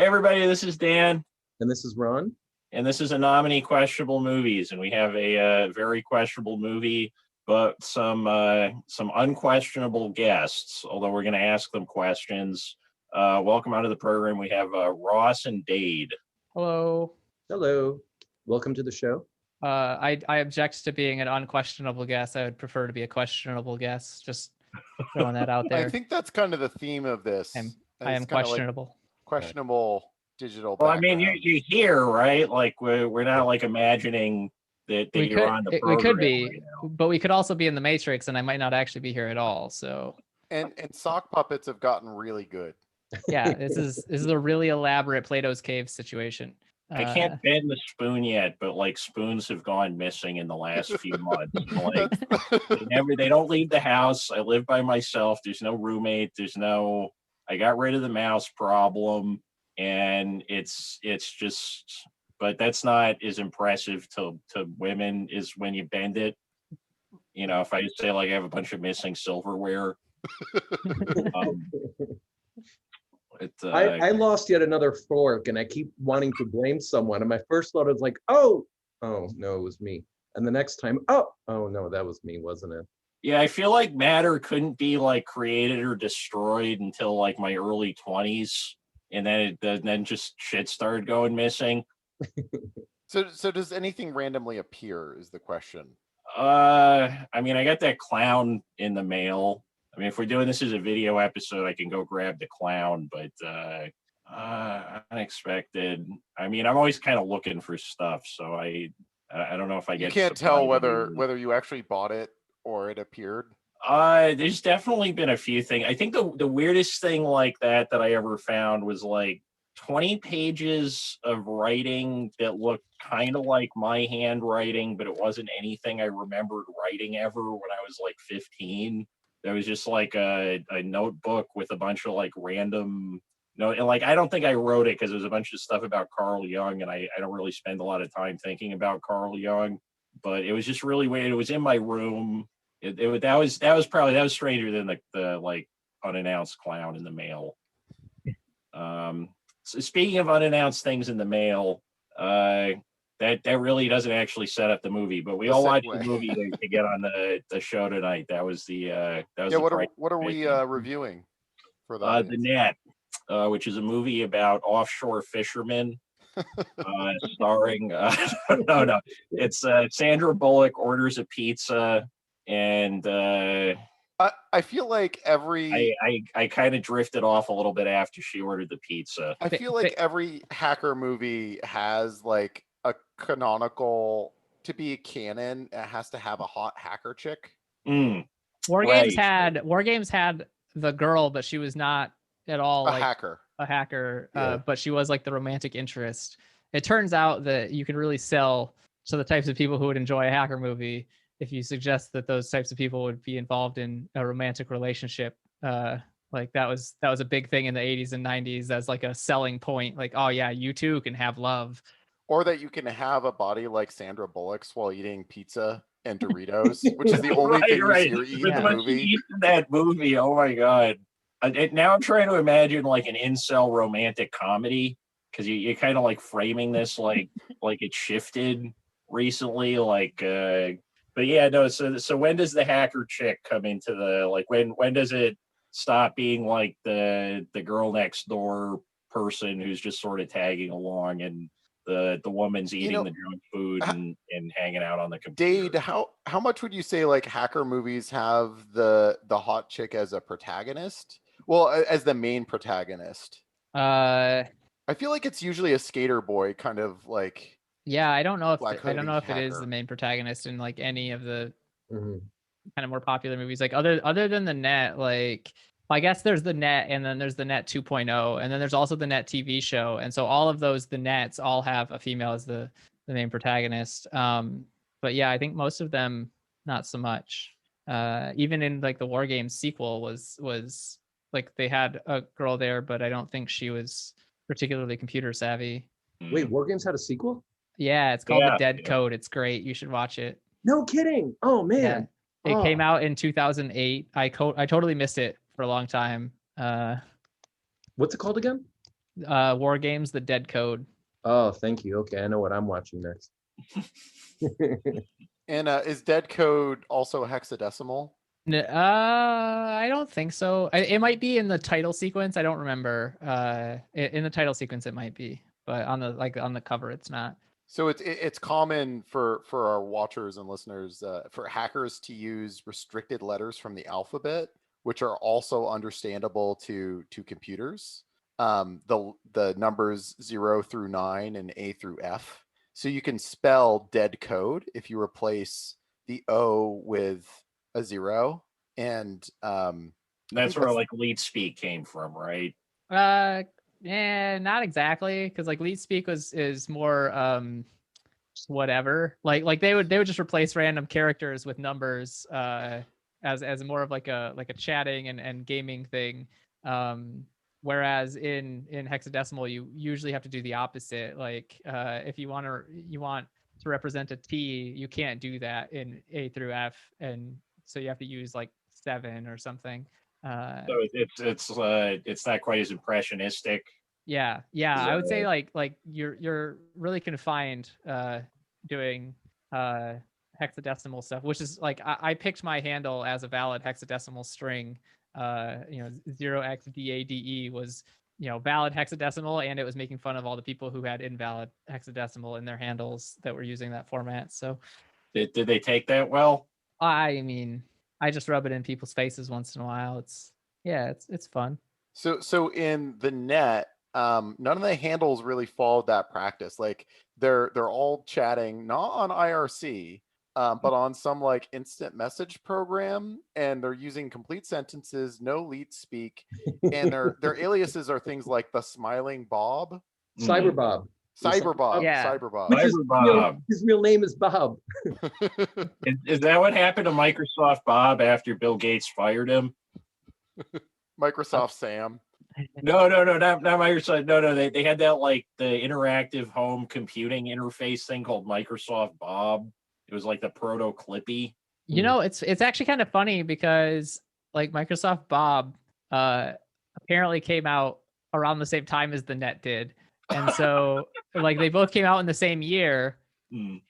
everybody, this is Dan. And this is Ron. And this is Anominy Questionable Movies. And we have a very questionable movie, but some unquestionable guests, although we're going to ask them questions. Welcome onto the program. We have Ross and Dade. Hello. Hello. Welcome to the show. I object to being an unquestionable guest. I would prefer to be a questionable guest. Just throwing that out there. I think that's kind of the theme of this. I am questionable. Like questionable digital. Well, I mean, you're here, right? Like we're not like imagining that you're on the program. We could be, right now. but we could also be in the Matrix, and I might not actually be here at all. So. And sock puppets have gotten really good. Yeah, this is a really elaborate Plato's Cave situation. I can't bend the spoon yet, but like spoons have gone missing in the last few months. Like they don't leave the house. I live by myself. There's no roommate. I got rid of the mouse problem, and it's just, but that's not as impressive to women as when you bend it. You know, if I say like I have a bunch of missing silverware. I lost yet another fork, and I keep wanting to blame someone. And my first thought is like, oh no, it was me. And the next time, oh no, that was me, wasn't it? Yeah, I feel like matter couldn't be like created or destroyed until like my early 20s, and then just shit started going missing. So does anything randomly appear is the question. I mean, I got that clown in the mail. I mean, if we're doing this as a video episode, I can go grab the clown, but unexpected. I mean, I'm always kind of looking for stuff, so I don't know if I get. You can't tell whether you actually bought it or it appeared. There's definitely been a few things. I think the weirdest thing like that I ever found was like 20 pages of writing that looked kind of like my handwriting, but it wasn't anything I remembered writing ever when I was like 15. There was just like a notebook with a bunch of like random and like I don't think I wrote it because there was a bunch of stuff about Carl Jung, and I don't really spend a lot of time thinking about Carl Jung, but it was just really weird. It was in my room. That was stranger than the like unannounced clown in the mail. So speaking of unannounced things in the mail, that really doesn't actually set up the movie, but we all watched the movie to get on the show tonight. That was what are we reviewing for the Net, which is a movie about offshore fishermen, starring no, it's Sandra Bullock orders a pizza, and I feel like I kind of drifted off a little bit after she ordered the pizza. I feel like every hacker movie has like a canonical, to be a canon, it has to have a hot hacker chick. War Games had the girl, but she was not at all a hacker, Yeah. but she was like the romantic interest. It turns out that you can really sell to the types of people who would enjoy a hacker movie if you suggest that those types of people would be involved in a romantic relationship. Like that was a big thing in the 80s and 90s as like a selling point. Like, oh yeah, you too can have love. Or that you can have a body like Sandra Bullock's while eating pizza and Doritos, which is the only thing you see in the movie. That movie, oh my god! Now I'm trying to imagine like an incel romantic comedy, because you're kind of like framing this like it shifted recently, like. But yeah, no. So when does the hacker chick come into the like? When does it stop being like the girl next door person who's just sort of tagging along, and the woman's eating the junk food and hanging out on the computer? Dade, how much would you say like hacker movies have the hot chick as a protagonist? Well, as the main protagonist. I feel like it's usually a skater boy kind of like. Yeah, I don't know if it is hacker. the main protagonist in like any of the Mm-hmm. kind of more popular movies. Like other than the Net, like I guess there's the Net, and then there's the Net 2.0, and then there's also the Net TV show. And so all of those, the Nets all have a female as the main protagonist. But yeah, I think most of them not so much. Even in like the War Games sequel was like they had a girl there, but I don't think she was particularly computer savvy. Wait, War Games had a sequel? Yeah, it's called The Dead Code. It's great. You should watch it. No kidding. Oh man. Yeah. It came out in 2008. I totally missed it for a long time. What's it called again? War Games, The Dead Code. Oh, thank you. Okay, I know what I'm watching next. And is Dead Code also hexadecimal? I don't think so. It might be in the title sequence. I don't remember. In the title sequence, it might be, but on the cover, it's not. So it's common for our watchers and listeners for hackers to use restricted letters from the alphabet, which are also understandable to computers. The numbers 0 through 9 and A through F. So you can spell dead code if you replace the O with a 0, and That's where like lead speak came from, right? Yeah, not exactly, because like lead speak is more just whatever. Like they would just replace random characters with numbers as more of like a chatting and gaming thing. Whereas in hexadecimal, you usually have to do the opposite. Like if you want to represent a T, you can't do that in A through F, and so you have to use like 7 or something. So it's not quite as impressionistic. Yeah, I would say like you're really confined doing hexadecimal stuff, which is like I picked my handle as a valid hexadecimal string. 0xDADE was valid hexadecimal, and it was making fun of all the people who had invalid hexadecimal in their handles that were using that format. So Did they take that well? I mean, I just rub it in people's faces once in a while. It's fun. So in the net, none of the handles really followed that practice. Like they're all chatting not on IRC, but on some like instant message program, and they're using complete sentences, no leet speak, and their aliases are things like the Smiling Bob, Cyberbob. Cyberbob, Yeah. Cyberbob. His real name is Bob. Is that what happened to Microsoft Bob after Bill Gates fired him? Microsoft Sam. No, not Microsoft. No, they had that like the interactive home computing interface thing called Microsoft Bob. It was like the proto Clippy. It's actually kind of funny because like Microsoft Bob apparently came out around the same time as the net did, and so like they both came out in the same year,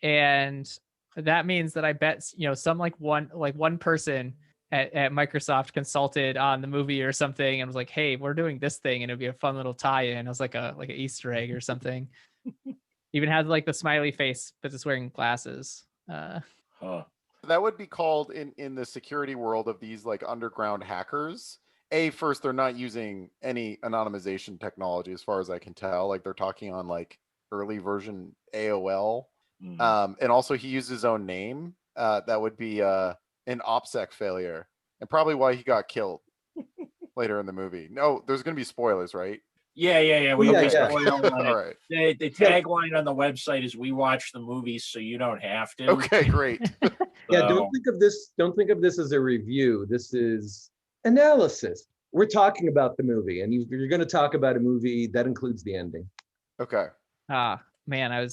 and that means that I bet some one person at Microsoft consulted on the movie or something and was like, hey, we're doing this thing, and it'd be a fun little tie-in. It was like an Easter egg or something. Even has like the smiley face, but it's wearing glasses. That would be called in the security world of these like underground hackers. First, they're not using any anonymization technology as far as I can tell. Like they're talking on like early version AOL. And also he used his own name. That would be an OPSEC failure, and probably why he got killed later in the movie. No, there's going to be spoilers, right? Yeah. Yeah. All right. The tagline on the website is "We watch the movies, so you don't have to." Okay, great. Yeah, don't think of this as a review. This is analysis. We're talking about the movie, and you're going to talk about a movie that includes the ending. Okay. Man, I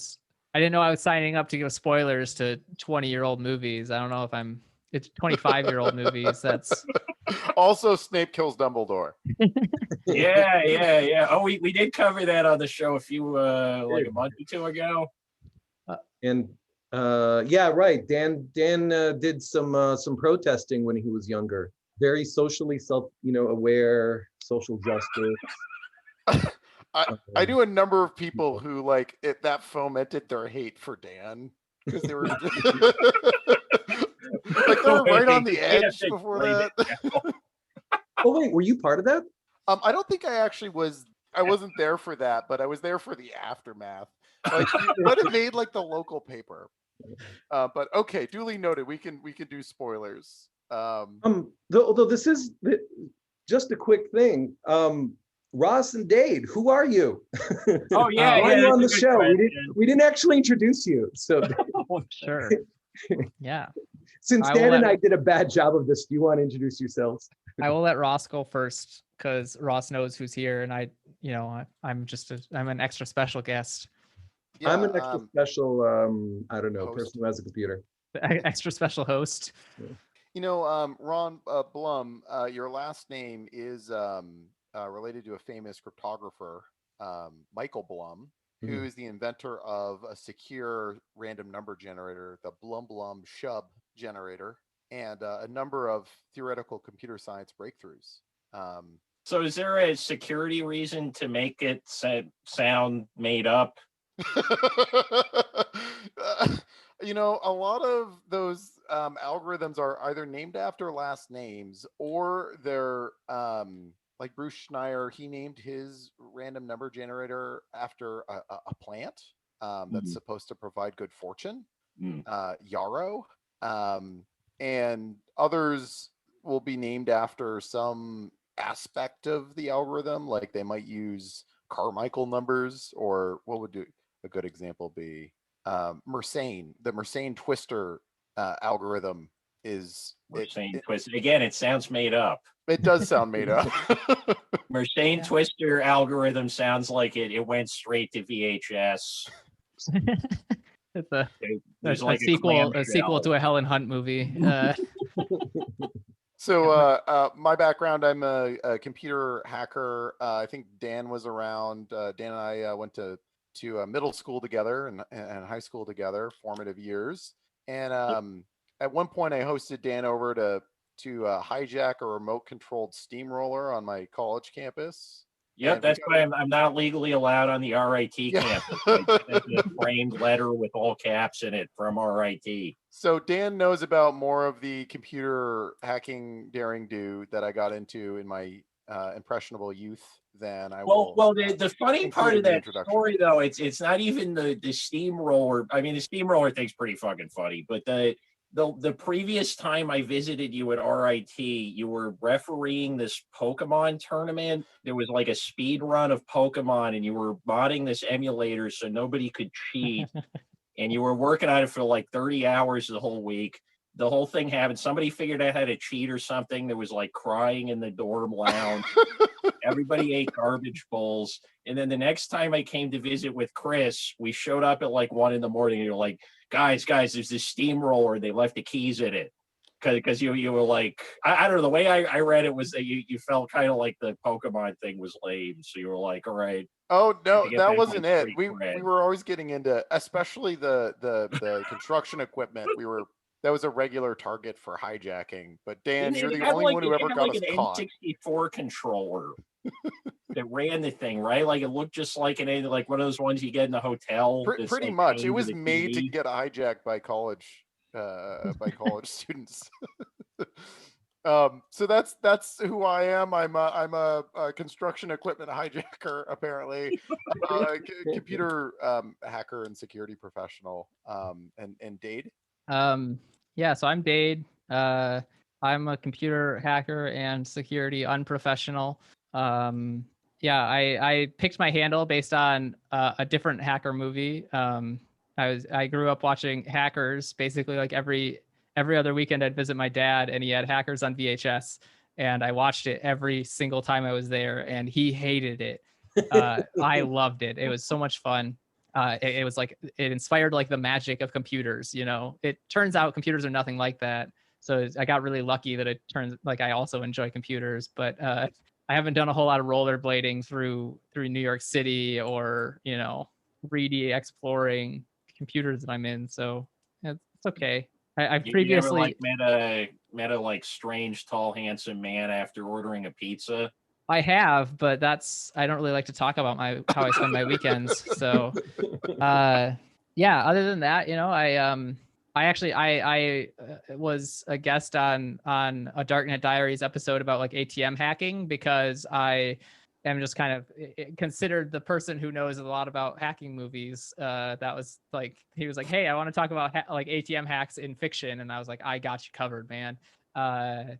didn't know I was signing up to give spoilers to 20-year-old movies. I don't know if it's 25-year-old movies. That's also Snape kills Dumbledore. Yeah. Oh, we did cover that on the show a month or two ago. And yeah, right. Dan did some protesting when he was younger. Very socially aware, social justice. I knew a number of people who that fomented their hate for Dan because they were like they were right on the edge before that. Oh wait, were you part of that? I don't think I actually was. I wasn't there for that, but I was there for the aftermath. Like you might have made like the local paper. But okay, duly noted. We can do spoilers. Although this is just a quick thing. Ross and Dade, who are you? Oh yeah, why are you on the show? We didn't actually introduce you. So sure. Yeah. Since Dan and I did a bad job of this, do you want to introduce yourselves? I will let Ross go first because Ross knows who's here, and I'm an extra special guest. Yeah, I'm an extra special host. Person who has a computer. Extra special host. Yeah. Ron Blum, your last name is related to a famous cryptographer. Michael Blum, who is the inventor of a secure random number generator, the Blum Blum Shub generator, and a number of theoretical computer science breakthroughs. So is there a security reason to make it sound made up? You know, a lot of those algorithms are either named after last names or they're like Bruce Schneier, he named his random number generator after a plant that's supposed to provide good fortune, yarrow, and others will be named after some aspect of the algorithm, like they might use Carmichael numbers, or what would a good example be? Mersenne, the Mersenne twister algorithm is Twister. Again, it sounds made up. It does sound made up. Mersenne twister algorithm sounds like it went straight to VHS. It's a like sequel to a Helen Hunt movie. So my background, I'm a computer hacker. I think Dan was around. Dan and I went to middle school together and high school together, formative years. And at one point, I hosted Dan over to hijack a remote controlled steamroller on my college campus. Yep, that's why I'm not legally allowed on the RIT campus. It's a framed letter with all caps in it from RIT. So Dan knows about more of the computer hacking daring do that I got into in my impressionable youth than I will. Well, the funny part of that story, though, it's not even the steamroller. I mean, the steamroller thing's pretty fucking funny, but the previous time I visited you at RIT, you were refereeing this Pokemon tournament. There was like a speed run of Pokemon, and you were modding this emulator so nobody could cheat. And you were working on it for like 30 hours the whole week. The whole thing happened. Somebody figured out how to cheat or something. There was like crying in the dorm lounge. Everybody ate garbage bowls. And then the next time I came to visit with Chris, we showed up at like 1 a.m. and you're like, guys, there's this steamroller. They left the keys in it. Because you were like, I don't know, the way I read it was that you felt kind of like the Pokemon thing was lame. So you were like, all right. Oh, no, that wasn't it. We were always getting into, especially the construction equipment. That was a regular target for hijacking. But Dan, you're the only one who ever got us caught. An N64 controller that ran the thing, right? Like it looked just like like one of those ones you get in the hotel. Pretty like much. It was made to get hijacked by college students. So that's who I am. I'm a construction equipment hijacker, apparently, computer hacker and security professional. And Dade. Yeah, so I'm Dade. I'm a computer hacker and security unprofessional. I picked my handle based on a different hacker movie. I grew up watching Hackers. Basically, like every other weekend, I'd visit my dad, and he had Hackers on VHS, and I watched it every single time I was there, and he hated it. I loved it. It was so much fun. It was like, it inspired like the magic of computers. You know, it turns out computers are nothing like that. So I got really lucky that it turns like I also enjoy computers, but I haven't done a whole lot of rollerblading through New York City or, 3D exploring computers that I'm in. So it's okay. I've previously met a like strange, tall, handsome man after ordering a pizza. I have, but I don't really like to talk about how I spend my weekends. So, other than that, I was a guest on a Darknet Diaries episode about like ATM hacking, because I am just kind of considered the person who knows a lot about hacking movies. That was like, he was like, hey, I want to talk about like ATM hacks in fiction. And I was like, I got you covered, man. I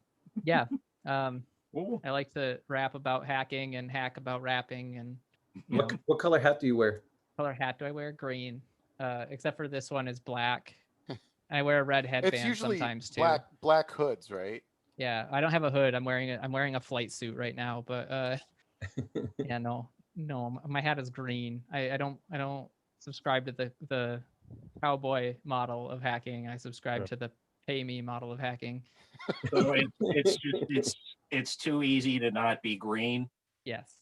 like to rap about hacking and hack about rapping. And what color hat do you wear? Color hat do I wear? Green. Except for this one is black. I wear a red headband. It's usually sometimes too. Black hoods, right? Yeah, I don't have a hood. I'm wearing a flight suit right now, but yeah, no, my hat is green. I don't subscribe to the cowboy model of hacking. I subscribe to the pay me model of hacking. So it's too easy to not be green. Yes.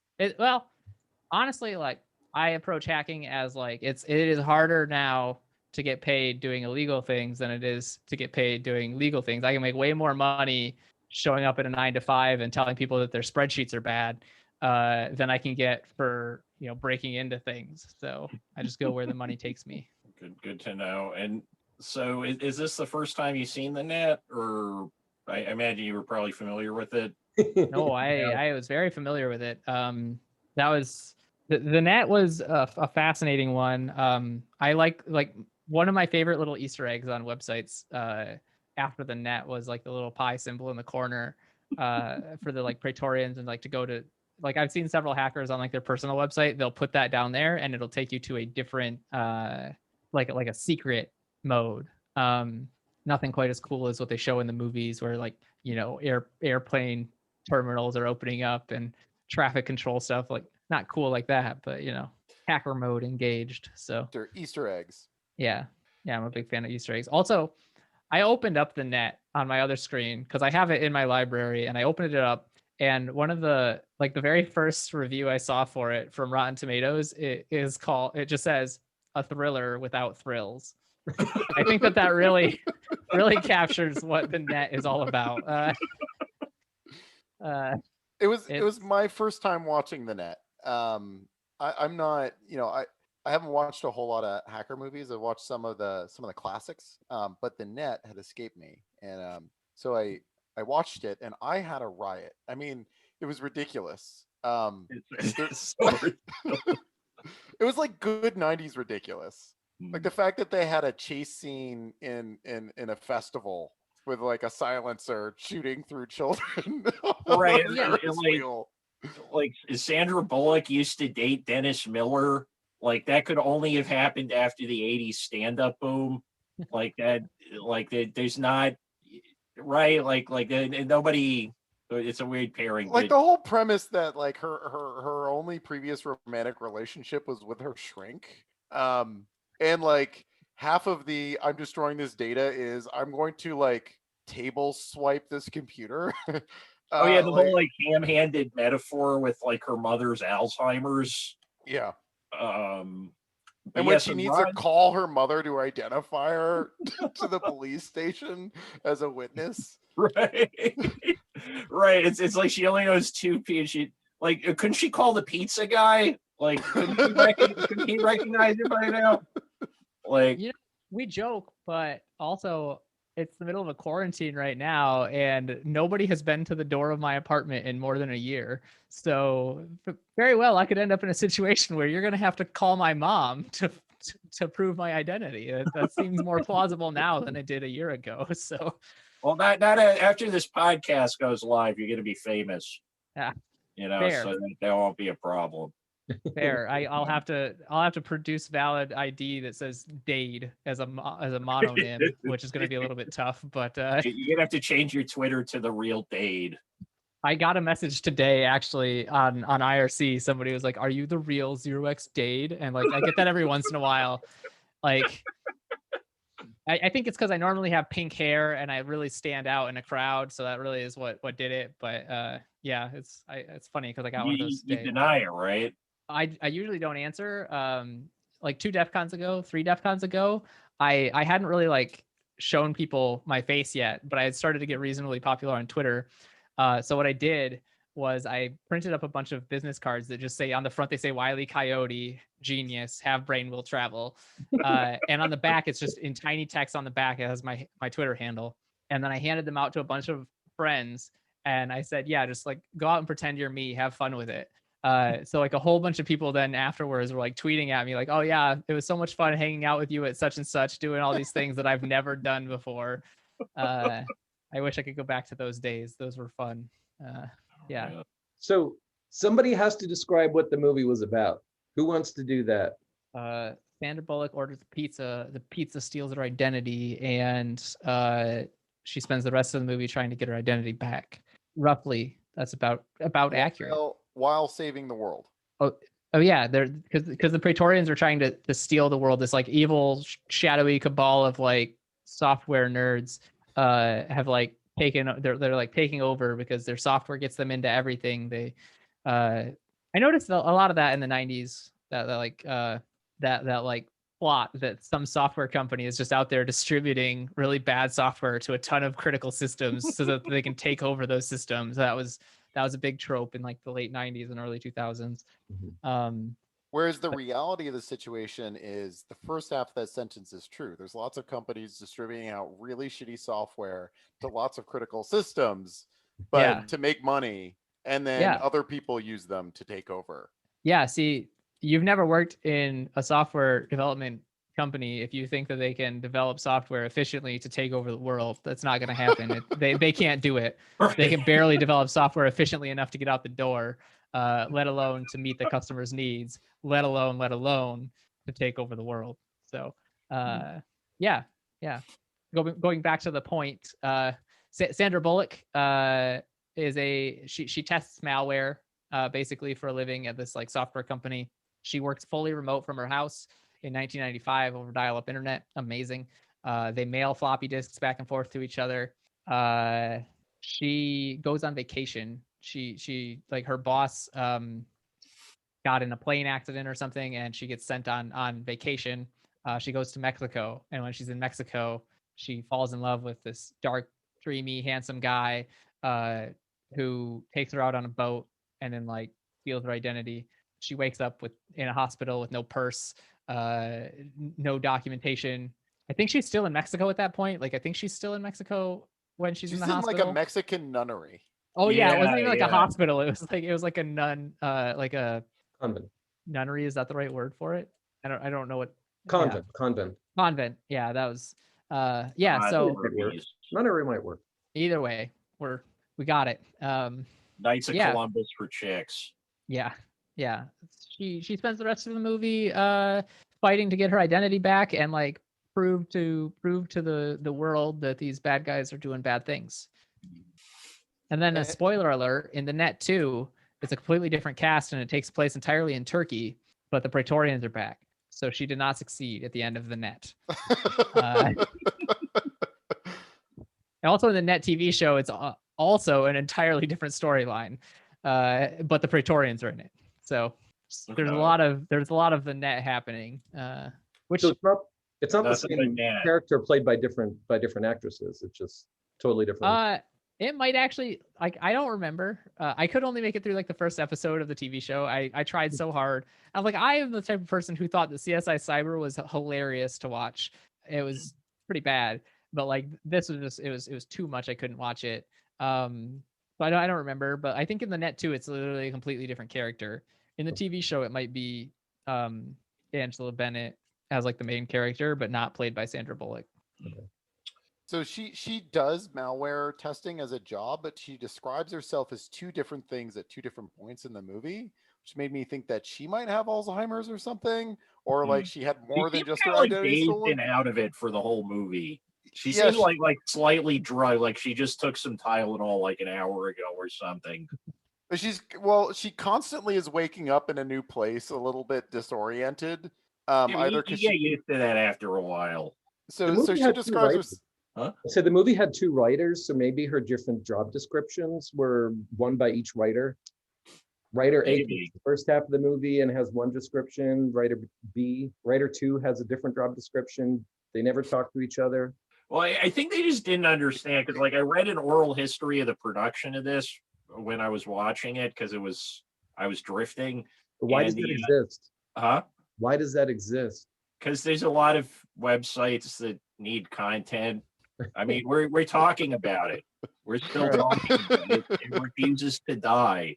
honestly, like I approach hacking as like it is harder now to get paid doing illegal things than it is to get paid doing legal things. I can make way more money showing up at a 9 to 5 and telling people that their spreadsheets are bad than I can get for breaking into things. So I just go where the money takes me. Good to know. And so, is this the first time you've seen the net, or I imagine you were probably familiar with it? No, I was very familiar with it. That was the net was a fascinating one. I like one of my favorite little Easter eggs on websites after the net was like the little pie symbol in the corner for the like Praetorians, and like to go to like I've seen several hackers on like their personal website. They'll put that down there and it'll take you to a different like a secret mode. Nothing quite as cool as what they show in the movies where like airplane terminals are opening up and traffic control stuff, like not cool like that, but hacker mode engaged. So They're Easter eggs. yeah, I'm a big fan of Easter eggs. Also, I opened up the net on my other screen because I have it in my library, and I opened it up, and one of the the very first review I saw for it from Rotten Tomatoes, it just says a thriller without thrills. I think that really captures what the net is all about. It was my first time watching the net. I'm not, I haven't watched a whole lot of hacker movies. I've watched some of the classics, but the net had escaped me, and so I watched it, and I had a riot. I mean, it was ridiculous. It was like good '90s ridiculous. Like the fact that they had a chase scene in a festival with like a silencer shooting through children. Right. Like Sandra Bullock used to date Dennis Miller. Like that could only have happened after the 80s stand-up boom. Like that, there's not right. Nobody, it's a weird pairing. Like the whole premise that like her only previous romantic relationship was with her shrink. And like half of the I'm destroying this data is I'm going to like table swipe this computer. The whole like ham-handed metaphor with like her mother's Alzheimer's. Yeah. And when she needs to call her mother to identify her to the police station as a witness. Right. Right. It's like she only knows two people. She like couldn't she call the pizza guy? Like couldn't he recognize it by now? Like we joke, but also it's the middle of a quarantine right now, and nobody has been to the door of my apartment in more than a year. So very well, I could end up in a situation where you're going to have to call my mom to prove my identity. That seems more plausible now than it did a year ago. So, well, not after this podcast goes live, you're going to be famous. Yeah, fair. So that won't be a problem. Fair. I'll have to produce valid ID that says Dade as a mononym, which is going to be a little bit tough. But you're gonna have to change your Twitter to the real Dade. I got a message today actually on IRC. Somebody was like, "Are you the real 0x Dade?" And like I get that every once in a while. Like I think it's because I normally have pink hair and I really stand out in a crowd, so that really is what did it. But yeah, it's funny because I got one of those. You deny it, right? I usually don't answer. Like 3 DEF CONs ago, I hadn't really like shown people my face yet, but I had started to get reasonably popular on Twitter. So what I did was I printed up a bunch of business cards that just say on the front, they say Wile E. Coyote, genius, have brain, will travel. And on the back, it's just in tiny text on the back, it has my Twitter handle. And then I handed them out to a bunch of friends. And I said, yeah, just like go out and pretend you're me, have fun with it. So like a whole bunch of people then afterwards were like tweeting at me like, oh yeah, it was so much fun hanging out with you at such and such, doing all these things that I've never done before. I wish I could go back to those days. Those were fun. Yeah. So somebody has to describe what the movie was about. Who wants to do that? Sandra Bullock orders the pizza. The pizza steals her identity, and she spends the rest of the movie trying to get her identity back. Roughly, that's about accurate. While saving the world. Oh yeah, they're because the Praetorians are trying to steal the world. This like evil, shadowy cabal of like software nerds have like taken. They're like taking over because their software gets them into everything. They I noticed a lot of that in the 90s, that like plot that some software company is just out there distributing really bad software to a ton of critical systems so that they can take over those systems. That was a big trope in like the late 90s and early 2000s. Whereas the reality of the situation is the first half of that sentence is true. There's lots of companies distributing out really shitty software to lots of critical systems, but to make money, and then other people use them to take over. Yeah, see, you've never worked in a software development company if you think that they can develop software efficiently to take over the world. That's not going to happen. They can't do it. Right. They can barely develop software efficiently enough to get out the door, let alone to meet the customer's needs, let alone to take over the world. So yeah. Going back to the point, Sandra Bullock she tests malware basically for a living at this like software company. She works fully remote from her house in 1995 over dial-up internet. Amazing. They mail floppy disks back and forth to each other. She goes on vacation. She like her boss got in a plane accident or something, and she gets sent on vacation. She goes to Mexico, and when she's in Mexico, she falls in love with this dark, dreamy, handsome guy who takes her out on a boat and then like steals her identity. She wakes up in a hospital with no purse, no documentation. I think she's still in Mexico at that point. Like I think she's still in Mexico when she's in the hospital. Like a Mexican nunnery. Oh yeah, it wasn't even like a hospital. It was like a nun, like a convent. Nunnery, is that the right word for it? I don't know what. Convent. Yeah, that was so nunnery might work. Either way, we got it. Knights of Columbus for chicks. Yeah. She spends the rest of the movie fighting to get her identity back and like prove to the world that these bad guys are doing bad things. And then a spoiler alert, in the net 2, it's a completely different cast and it takes place entirely in Turkey, but the Praetorians are back. So she did not succeed at the end of the net. Also in the net TV show, it's also an entirely different storyline, but the Praetorians are in it. So there's a lot of the net happening. Which so it's not the same character played by different actresses. It's just totally different. It might actually, like, I don't remember. I could only make it through like the first episode of the TV show. I tried so hard. I'm like, I am the type of person who thought that CSI Cyber was hilarious to watch. It was pretty bad, but like this was just it was too much. I couldn't watch it. But I don't remember. But I think in the net 2, it's literally a completely different character. In the TV show, it might be Angela Bennett as like the main character, but not played by Sandra Bullock. Okay. So she does malware testing as a job, but she describes herself as 2 different things at 2 different points in the movie, which made me think that she might have Alzheimer's or something, or like she had more than just her identity stolen. Dazed and out of it for the whole movie. She seemed like slightly drugged, like she just took some Tylenol like an hour ago or something. But she constantly is waking up in a new place, a little bit disoriented. You get used to that after a while. So she describes her. Huh? So the movie had 2 writers, so maybe her different job descriptions were one by each writer. Writer A takes the first half of the movie and has one description. Writer 2 has a different job description. They never talk to each other. Well, I think they just didn't understand, because like I read an oral history of the production of this when I was watching it, because I was drifting. But why does that exist? Why does that exist? Because there's a lot of websites that need content. I mean, we're talking about it. We're still talking about it. It refuses to die.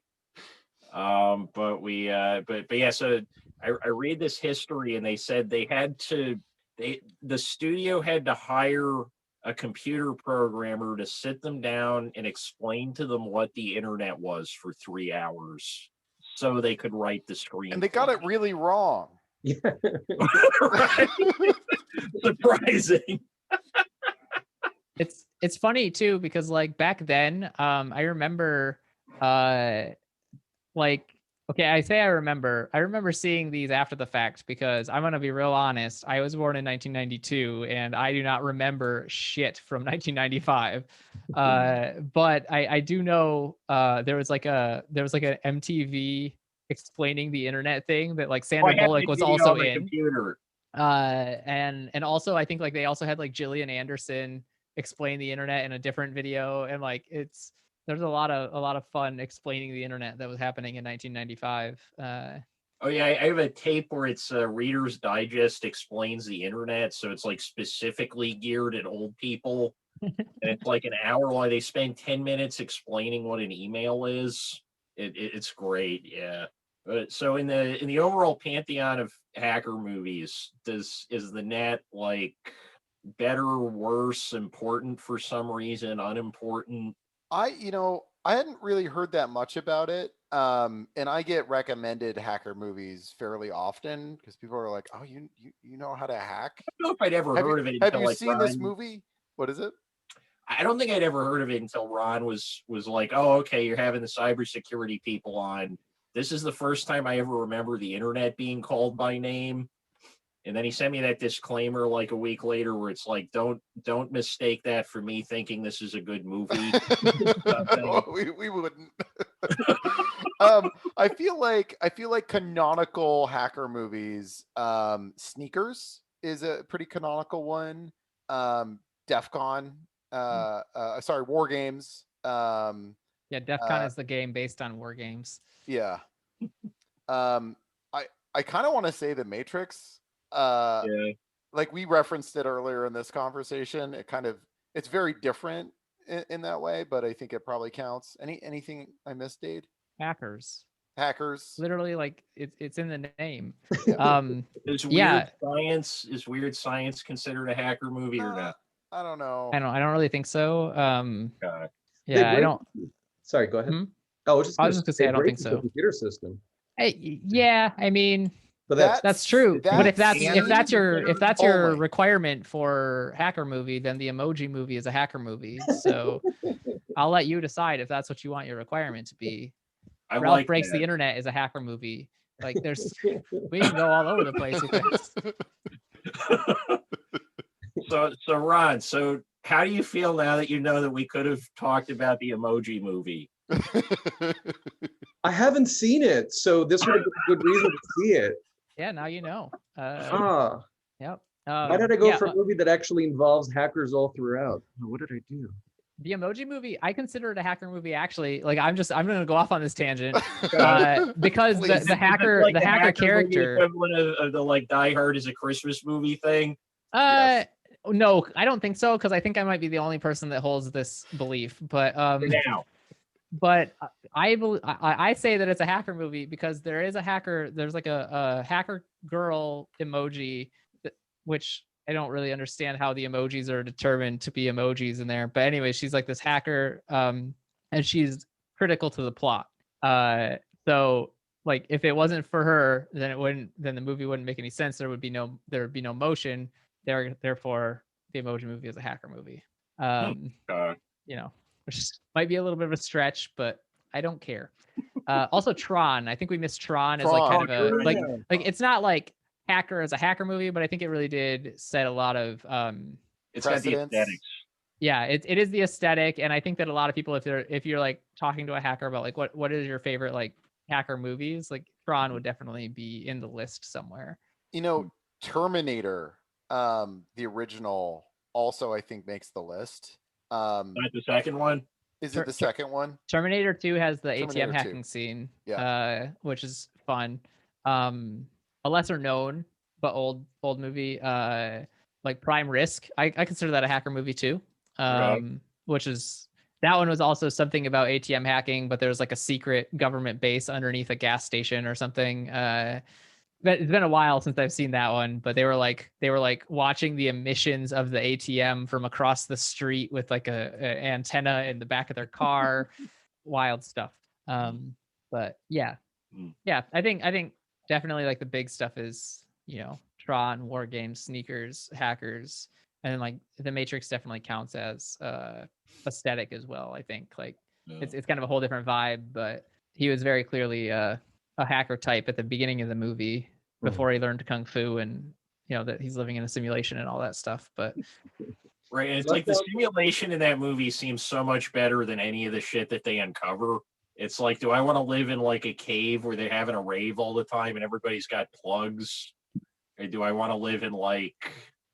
But yeah. So I read this history, and they said the studio had to hire a computer programmer to sit them down and explain to them what the internet was for 3 hours, so they could write the screenplay. And they got it really wrong. Yeah. Surprising. It's funny too, because like back then, I remember I remember seeing these after the fact, because I'm going to be real honest. I was born in 1992 and I do not remember shit from 1995. But I do know there was like an MTV explaining the internet thing that like Oh, Sandra I have Bullock the was video also on my in. computer. And also I think like they also had like Gillian Anderson explain the internet in a different video, and like there's a lot of fun explaining the internet that was happening in 1995. Oh yeah, I have a tape where it's Reader's Digest explains the internet, so it's like specifically geared at old people, and it's like an hour long. They spend 10 minutes explaining what an email is. It's great, yeah. So in the overall pantheon of hacker movies, is the net like better, worse, important for some reason, unimportant? I hadn't really heard that much about it. And I get recommended hacker movies fairly often because people are like, "Oh, you know how to hack?" I don't know if I'd ever Have heard you of it have until you like seen this Ron. movie? What is it? I don't think I'd ever heard of it until Ron was like, "Oh, okay, you're having the cybersecurity people on." This is the first time I ever remember the internet being called by name. And then he sent me that disclaimer like a week later where it's like, don't mistake that for me thinking this is a good movie. Well, we wouldn't. I feel like canonical hacker movies. Sneakers is a pretty canonical one. DEF CON. Sorry, War Games. Yeah, DEF CON is the game based on war games. Yeah. I kind of want to say The Matrix. Yeah. Like we referenced it earlier in this conversation. It's very different in that way, but I think it probably counts. Anything I missed, Dade? Hackers. Literally, like it's in the name. Yeah. Is Yeah. Weird Science considered a hacker movie or not? I don't know. I don't really think so. Okay. Yeah, I don't. Sorry, go ahead. Hmm? I was just I was just gonna say I don't think the so. computer system. Hey, yeah, I mean, But that's true. But if that's your only. requirement for hacker movie, then the Emoji Movie is a hacker movie. So I'll let you decide if that's what you want your requirement to be. Ralph like Breaks that. the Internet is a hacker movie. Like we can go all over the place with this. So Ron, so how do you feel now that you know that we could have talked about the Emoji Movie? I haven't seen it, so this would have been a good reason to see it. Yeah, now you know. Yep. Why did I go for a movie that actually involves hackers all throughout? What did I do? The Emoji Movie, I consider it a hacker movie. Actually, like I'm gonna go off on this tangent because the hacker like the hacker character equivalent of the like Die Hard is a Christmas movie thing. Yes. No, I don't think so, because I think I might be the only person that holds this belief. But Now. But I say that it's a hacker movie because there is a hacker. There's like a hacker girl emoji, which I don't really understand how the emojis are determined to be emojis in there. But anyway, she's like this hacker, and she's critical to the plot. So like if it wasn't for her, then the movie wouldn't make any sense. There would be no motion. Therefore, the Emoji Movie is a hacker movie. You know, which might be a little bit of a stretch, but I don't care. Also, Tron. I think we missed Tron as like kind of a like it's not like hacker as a hacker movie, but I think it really did set a lot of it's got the aesthetics. Yeah, it is the aesthetic, and I think that a lot of people, if you're like talking to a hacker about like what is your favorite like hacker movies, like Tron would definitely be in the list somewhere. You know, Terminator, the original, also I think makes the list. Not the second one. Is it the second one? Terminator 2 has the Terminator ATM 2. hacking scene, Yeah. Which is fun. A lesser known but old movie, like Prime Risk. I consider that a hacker movie too. Which is, that one was also something about ATM hacking, but there's like a secret government base underneath a gas station or something. But it's been a while since I've seen that one, but they were like watching the emissions of the ATM from across the street with like a antenna in the back of their car. Wild stuff. But yeah, I think definitely like the big stuff is, you know, Tron, War Games, Sneakers, Hackers, and then like The Matrix definitely counts as aesthetic as well. I think like it's kind of a whole different vibe, but he was very clearly a hacker type at the beginning of the movie before he learned kung fu, and you know that he's living in a simulation and all that stuff. But right, and it's like the simulation in that movie seems so much better than any of the shit that they uncover. It's like, do I want to live in like a cave where they're having a rave all the time and everybody's got plugs? Or do I want to live in like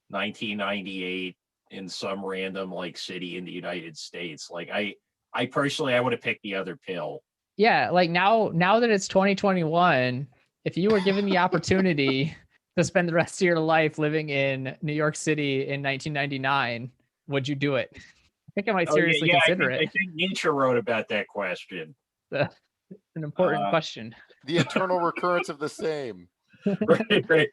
1998 in some random like city in the United States? Like I personally, I would have picked the other pill. Yeah, like now that it's 2021, if you were given the opportunity to spend the rest of your life living in New York City in 1999, would you do it? I think I might seriously consider I it. think Nietzsche wrote about that question. An important question. The eternal recurrence of the same. Right. Right.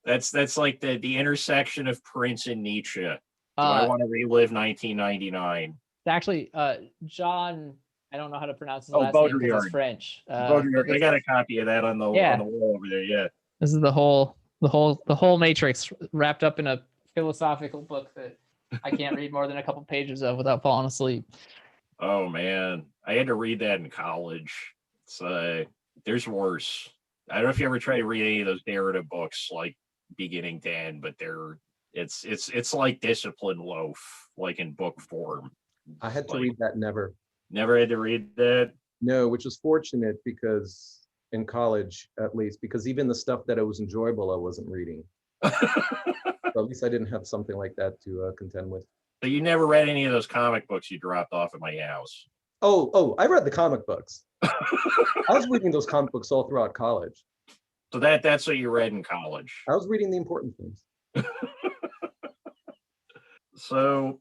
That's like the intersection of Prince and Nietzsche. Do I want to relive 1999? Actually, John, I don't know how to pronounce his last name because it's French. Baudrillard. I got a copy of that on the wall over there. Yeah. This is the whole Matrix wrapped up in a philosophical book that I can't read more than a couple pages of without falling asleep. Oh man, I had to read that in college. There's worse. I don't know if you ever tried to read any of those narrative books like beginning to end, but it's like Discipline Loaf, like in book form. I had to read that. Never had to read that. No, which was fortunate because in college, at least, because even the stuff that was enjoyable, I wasn't reading. So at least I didn't have something like that to contend with. So you never read any of those comic books you dropped off at my house? Oh, I read the comic books. I was reading those comic books all throughout college. So that's what you read in college. I was reading the important things. So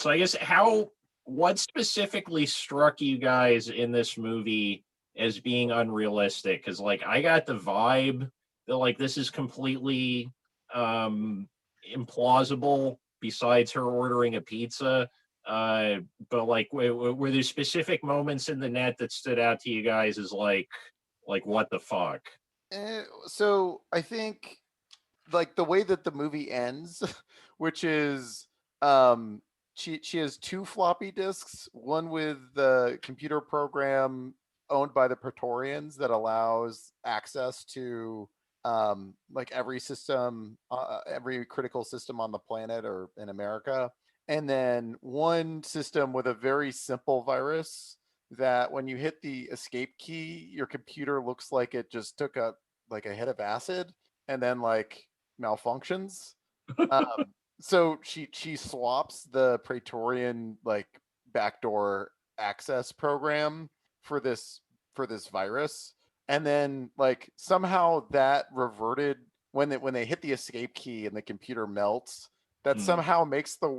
I guess what specifically struck you guys in this movie as being unrealistic? Because like I got the vibe that like this is completely implausible besides her ordering a pizza. But like were there specific moments in the net that stood out to you guys as like what the fuck? So I think like the way that the movie ends, which is she has 2 floppy disks, one with the computer program owned by the Praetorians that allows access to like every system, every critical system on the planet or in America, and then one system with a very simple virus that when you hit the escape key, your computer looks like it just took a hit of acid and then like malfunctions. So she swaps the Praetorian like backdoor access program for this virus, and then like somehow that reverted when they hit the escape key and the computer melts. That somehow makes the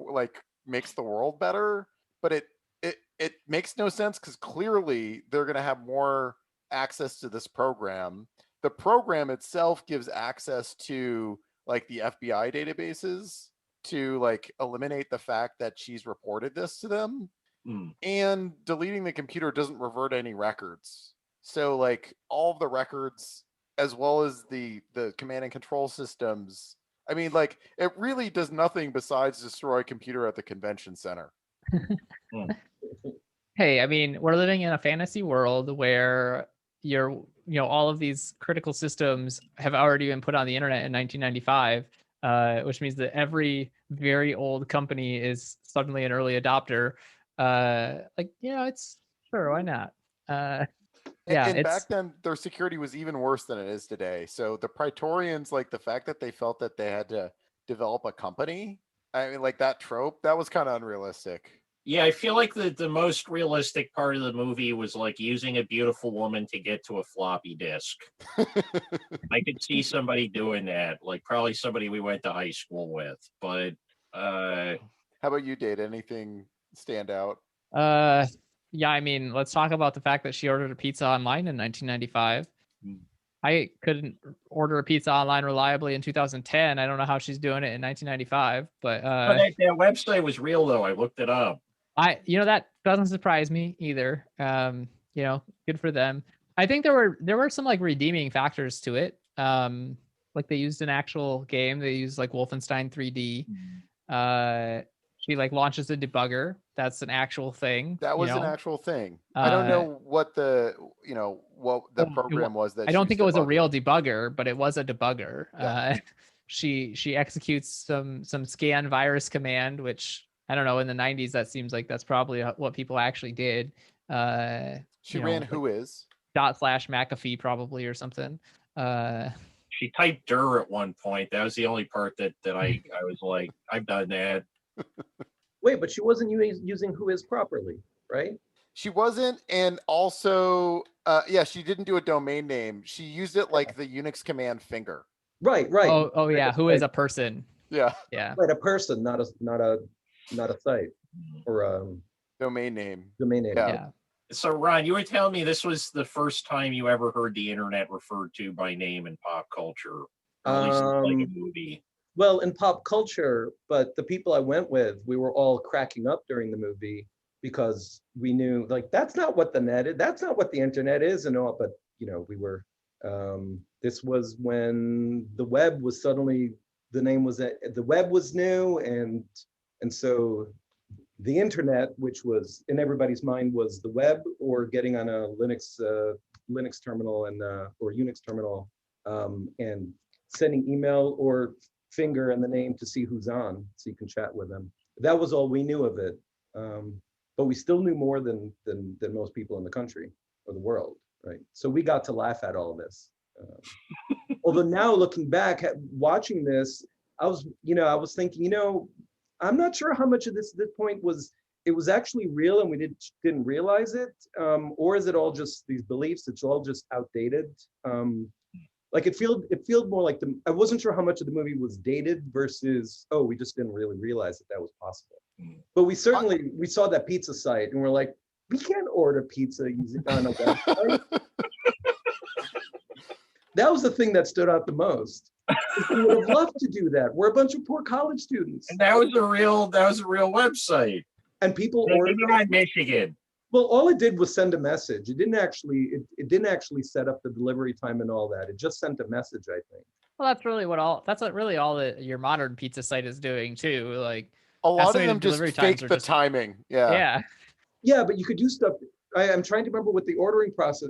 world better, but it makes no sense because clearly they're going to have more access to this program. The program itself gives access to like the FBI databases to like eliminate the fact that she's reported this to them. And deleting the computer doesn't revert any records. So like all of the records as well as the command and control systems, I mean, like it really does nothing besides destroy a computer at the convention center. Hey, I mean, we're living in a fantasy world where all of these critical systems have already been put on the internet in 1995, which means that every very old company is suddenly an early adopter. It's sure, why not? And back then their security was even worse than it is today. So the Praetorians, like the fact that they felt that they had to develop a company, I mean, like that trope, that was kind of unrealistic. Yeah, I feel like the most realistic part of the movie was like using a beautiful woman to get to a floppy disk. I could see somebody doing that, like probably somebody we went to high school with. But how about you, Dade? Anything stand out? Yeah, I mean, let's talk about the fact that she ordered a pizza online in 1995. I couldn't order a pizza online reliably in 2010. I don't know how she's doing it in 1995, but that website was real though. I looked it up. That doesn't surprise me either. Good for them. I think there were some like redeeming factors to it. Like they used an actual game. They used like Wolfenstein 3D. She like launches a debugger. That's an actual thing. That was an actual thing. I don't know what the program was that I don't think it was a real debugger, but it was a debugger. Yeah. She executes some scan virus command, which I don't know, in the 90s that seems like that's probably what people actually did. She you ran know, Who Is. /McAfee probably or something. She typed "der" at one point. That was the only part that I was like, I've done that. Wait, but she wasn't using Who Is properly, right? She wasn't, and also, yeah, she didn't do a domain name. She used it like the Unix command finger. Right. Oh yeah, Who Is a person. Yeah. Yeah. Right, a person, not a site or Domain name. domain name. Yeah. So Ron, you were telling me this was the first time you ever heard the internet referred to by name in pop culture, or at least in, like, a movie. Well, in pop culture, but the people I went with, we were all cracking up during the movie because we knew, like, that's not what the net is, that's not what the internet is, and all. But we were. This was when the web was suddenly, the web was new, and so the internet, which was in everybody's mind, was the web or getting on a Linux terminal and or Unix terminal and sending email or finger and the name to see who's on, so you can chat with them. That was all we knew of it, but we still knew more than most people in the country or the world, right? So we got to laugh at all of this. Although now looking back, watching this, I was thinking, I'm not sure how much of this at this point was actually real and we didn't realize it, or is it all just these beliefs? It's all just outdated. Like it feels more like I wasn't sure how much of the movie was dated versus, oh, we just didn't really realize that was possible. But we saw that pizza site and we're like, we can't order pizza using on a website. That was the thing that stood out the most. We would have loved to do that. We're a bunch of poor college students. And that was a real website. And people ordered in Michigan. Well, all it did was send a message. It didn't actually set up the delivery time and all that. It just sent a message, I think. Well, that's really all that your modern pizza site is doing too. Like a lot of them just fake the timing. Yeah. Yeah, but you could do stuff. I'm trying to remember what the ordering process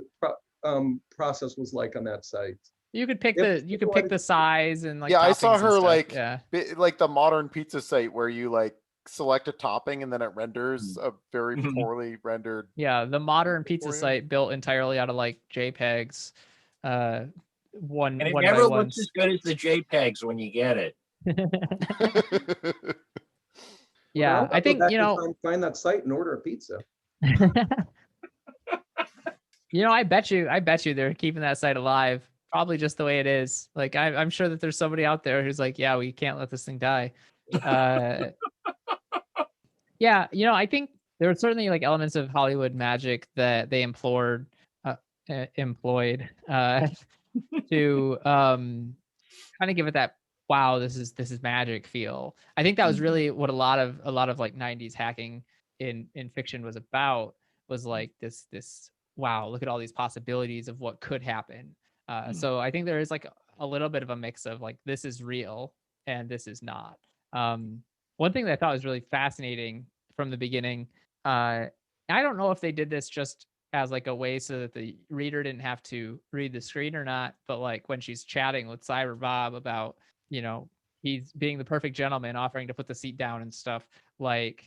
was like on that site. You could pick the size and like. Yeah, I saw her like the modern pizza site where you like select a topping and then it renders a very poorly rendered. Yeah, the modern pizza site built entirely out of like JPEGs. And it never looks as good as the JPEGs when you get it. Yeah, I think find that site and order a pizza. I bet you they're keeping that site alive, probably just the way it is. Like I'm sure that there's somebody out there who's like, yeah, we can't let this thing die. Yeah, I think there were certainly like elements of Hollywood magic that they employed to kind of give it that wow, this is magic feel. I think that was really what a lot of like 90s hacking in fiction was about, was like this wow, look at all these possibilities of what could happen. So I think there is like a little bit of a mix of like, this is real and this is not. One thing that I thought was really fascinating from the beginning, I don't know if they did this just as like a way so that the reader didn't have to read the screen or not, but like when she's chatting with Cyber Bob about, he's being the perfect gentleman, offering to put the seat down and stuff, like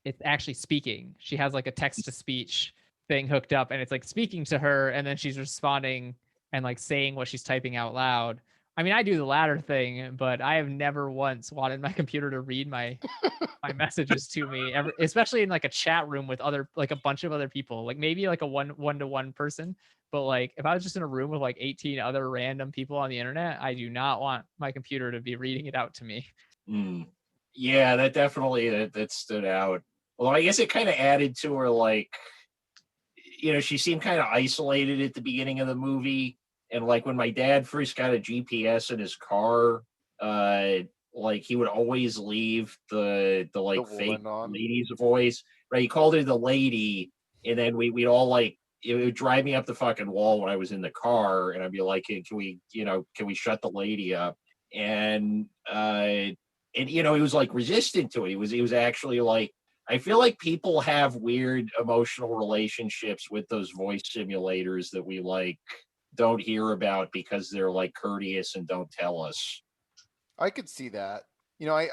it's actually speaking. She has like a text to speech thing hooked up and it's like speaking to her, and then she's responding and like saying what she's typing out loud. I mean, I do the latter thing, but I have never once wanted my computer to read my messages to me, especially in like a chat room with like a bunch of other people, like maybe like a one-to-one person. But like if I was just in a room with like 18 other random people on the internet, I do not want my computer to be reading it out to me. Yeah, that definitely that stood out. Well, I guess it kind of added to her, like, she seemed kind of isolated at the beginning of the movie. And like when my dad first got a GPS in his car, like he would always leave the like fake lady's voice, right? He called her the lady, and then we'd all like, it would drive me up the fucking wall when I was in the car, and I'd be like, hey, can we shut the lady up? And he was like resistant to it. He was actually like, I feel like people have weird emotional relationships with those voice simulators that we like don't hear about because they're like courteous and don't tell us. I could see that. I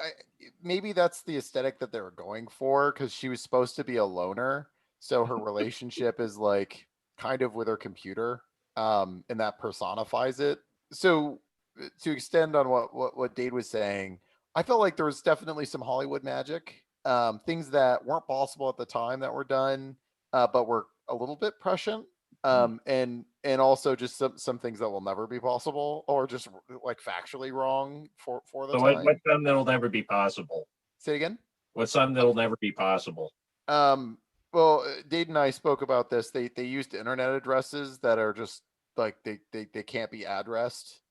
maybe that's the aesthetic that they were going for, because she was supposed to be a loner. So her relationship is like kind of with her computer, and that personifies it. So to extend on what Dade was saying, I felt like there was definitely some Hollywood magic, things that weren't possible at the time that were done, but were a little bit prescient, and also just some things that will never be possible, or just like factually wrong for the So time. what's something that'll never be possible? Say again. What's something that'll never be possible? Well, Dade and I spoke about this. They used internet addresses that are just like they can't be addressed.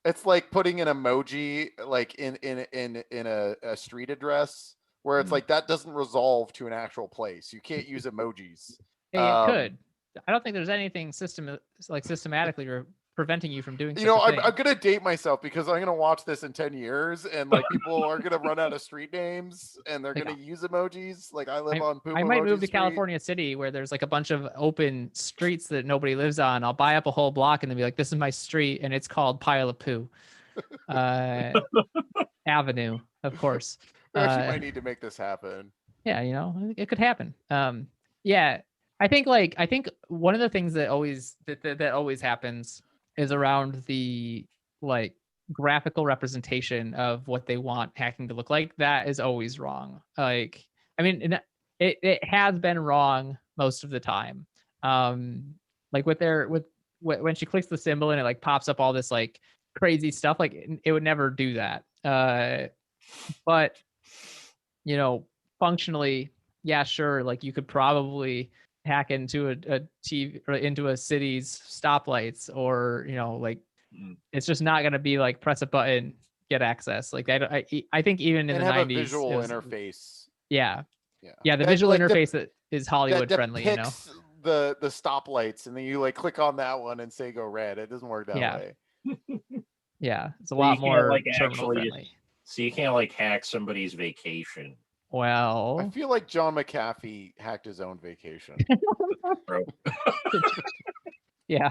It's like putting an emoji like in a street address where it's like that doesn't resolve to an actual place. You can't use emojis. Hey, it could. I don't think there's anything systematically preventing you from doing such a thing. I'm gonna date myself because I'm gonna watch this in 10 years and like people are gonna run out of street names and they're gonna use emojis. Like I live on Poop I might Emoji move to Street. California City where there's like a bunch of open streets that nobody lives on. I'll buy up a whole block and then be like, this is my street and it's called Pile of Poo. Avenue, of course. We actually might need to make this happen. Yeah, it could happen. Yeah, I think one of the things that always that always happens is around the like graphical representation of what they want hacking to look like. That is always wrong. Like, I mean, it has been wrong most of the time. Like when she clicks the symbol and it like pops up all this like crazy stuff, like it would never do that. But functionally, yeah, sure. Like you could probably hack into a TV or into a city's stoplights, or like it's just not going to be like press a button, get access. Like I think even in and the have 90s, a visual interface. Yeah. The visual interface that is Hollywood friendly. The stoplights, and then you like click on that one and say go red. It doesn't work that way. Yeah, it's a lot more like terminal friendly. So you can't like hack somebody's vacation. Well, I feel like John McAfee hacked his own vacation. Yeah,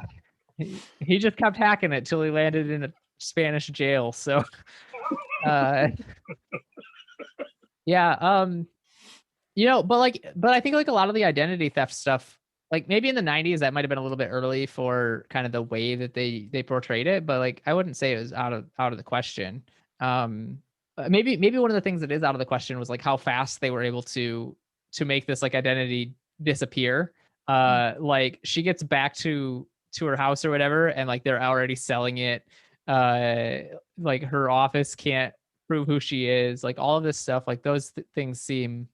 he just kept hacking it till he landed in a Spanish jail. So, yeah, but I think like a lot of the identity theft stuff, like maybe in the 90s that might have been a little bit early for kind of the way that they portrayed it, but like I wouldn't say it was out of the question. Maybe one of the things that is out of the question was like how fast they were able to make this like identity disappear. Like she gets back to her house or whatever, and like they're already selling it. Like her office can't prove who she is. Like all of this stuff, like those things seem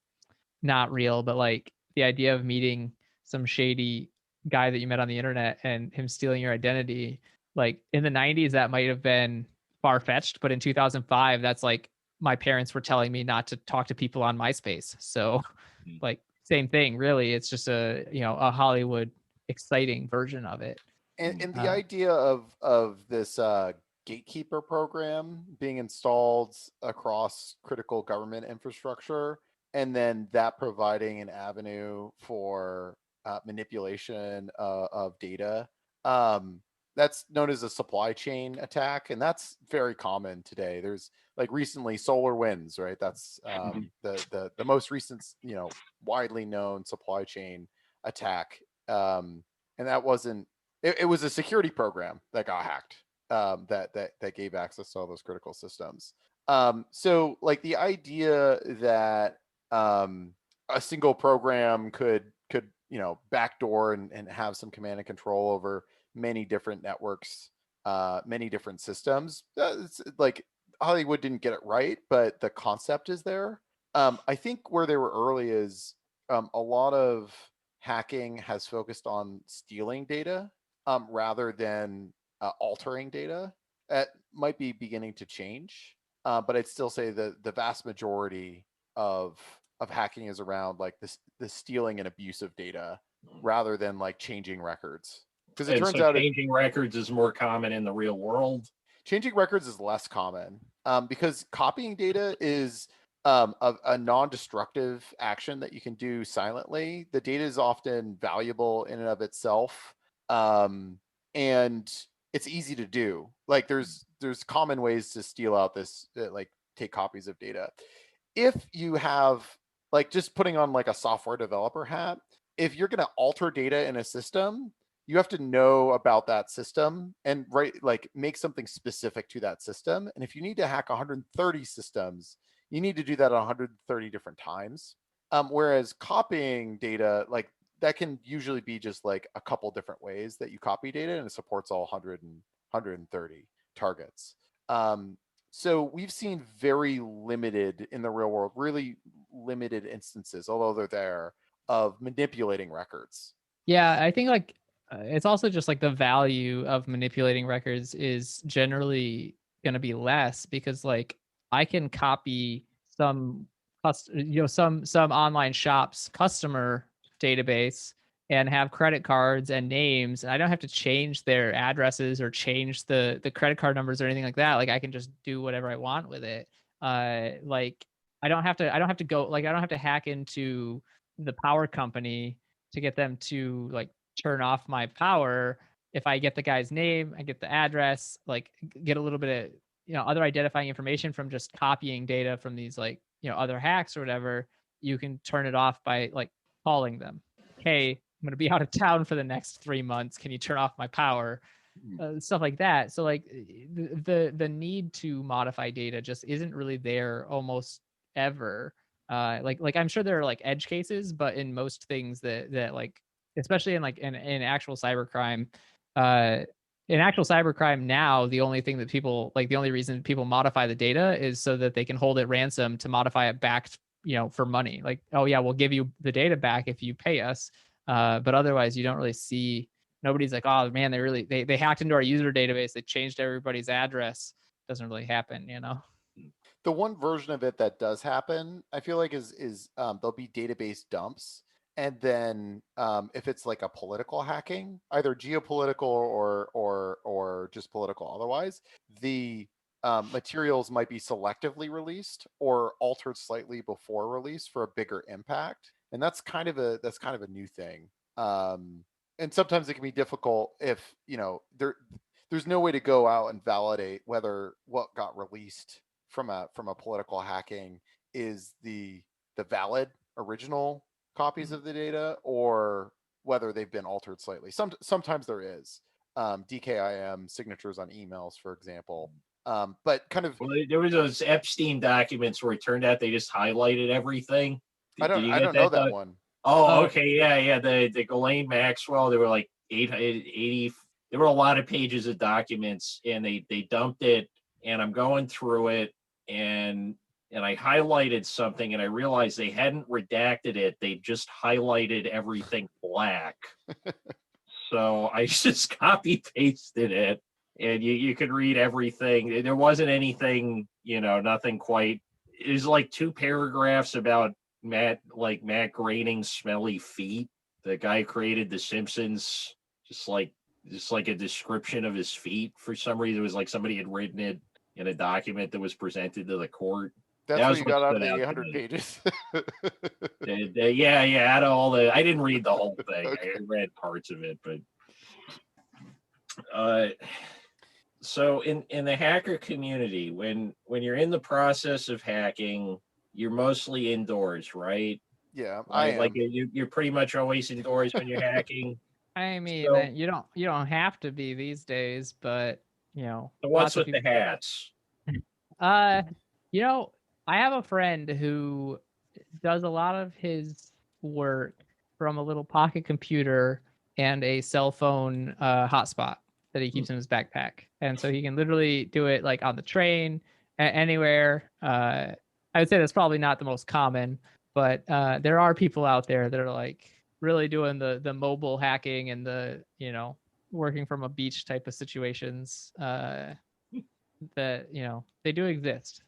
not real, but like the idea of meeting some shady guy that you met on the internet and him stealing your identity, like in the 90s that might have been far-fetched, but in 2005 that's like my parents were telling me not to talk to people on MySpace. So like same thing really. It's just a Hollywood exciting version of it. And the idea of this gatekeeper program being installed across critical government infrastructure, and then that providing an avenue for manipulation of data. That's known as a supply chain attack, and that's very common today. There's like recently SolarWinds, right? That's the most recent, widely known supply chain attack. And that wasn't. It was a security program that got hacked. That gave access to all those critical systems. So like the idea that a single program could backdoor and have some command and control over many different networks, many different systems. It's like Hollywood didn't get it right, but the concept is there. I think where they were early is a lot of hacking has focused on stealing data rather than altering data. That might be beginning to change, but I'd still say the vast majority of hacking is around like the stealing and abuse of data rather than like changing records. Because it turns out changing records is more common in the real world. Changing records is less common because copying data is a non-destructive action that you can do silently. The data is often valuable in and of itself, and it's easy to do. Like there's common ways to steal out this, like take copies of data. If you have like just putting on like a software developer hat, if you're going to alter data in a system, you have to know about that system and like make something specific to that system. And if you need to hack 130 systems, you need to do that 130 different times. Whereas copying data, like that can usually be just like a couple different ways that you copy data, and it supports all 130 targets. So we've seen very limited in the real world, really limited instances, although they're there, of manipulating records. Yeah, I think like it's also just like the value of manipulating records is generally going to be less, because like I can copy some some online shop's customer database and have credit cards and names, and I don't have to change their addresses or change the credit card numbers or anything like that. Like I can just do whatever I want with it. Like I don't have to go, like I don't have to hack into the power company to get them to like turn off my power. If I get the guy's name, I get the address, like get a little bit of other identifying information from just copying data from these like other hacks or whatever, you can turn it off by like calling them. Hey, I'm going to be out of town for the next 3 months. Can you turn off my power? Stuff like that. So like the need to modify data just isn't really there almost ever. Like I'm sure there are like edge cases, but in most things that like, especially in actual cybercrime, now, the only thing that people like, the only reason people modify the data is so that they can hold it ransom to modify it back, for money. Like, oh yeah, we'll give you the data back if you pay us. But otherwise you don't really see, nobody's like, oh man, they hacked into our user database. They changed everybody's address. Doesn't really happen, The one version of it that does happen, I feel like is there'll be database dumps. And then if it's like a political hacking, either geopolitical or just political otherwise, the materials might be selectively released or altered slightly before release for a bigger impact. And that's kind of a new thing. And sometimes it can be difficult if, there's no way to go out and validate whether what got released from a political hacking is the valid original copies of the data, or whether they've been altered slightly. Sometimes there is DKIM signatures on emails, for example. But kind of, well, there was those Epstein documents where it turned out they just highlighted everything. I don't know that one. Oh, okay, yeah. The Ghislaine Maxwell, there were like 80. There were a lot of pages of documents, and they dumped it. And I'm going through it, and I highlighted something, and I realized they hadn't redacted it. They just highlighted everything black. So I just copy pasted it, and you could read everything. There wasn't anything, nothing quite. It was like 2 paragraphs about Matt Groening's smelly feet. The guy who created The Simpsons, just like a description of his feet. For some reason, it was like somebody had written it in a document that was presented to the court. That's what you got out of the 800 pages. Yeah. Out of all I didn't read the whole thing. Okay. I read parts of it, but so in the hacker community, when you're in the process of hacking, you're mostly indoors, right? Yeah, I am. Like you're pretty much always indoors when you're hacking. I mean, you don't have to be these days, but So what's with the hats? I have a friend who does a lot of his work from a little pocket computer and a cell phone hotspot that he keeps in his backpack. And so he can literally do it like on the train, anywhere. I would say that's probably not the most common, but there are people out there that are like really doing the mobile hacking and the, working from a beach type of situations that, they do exist.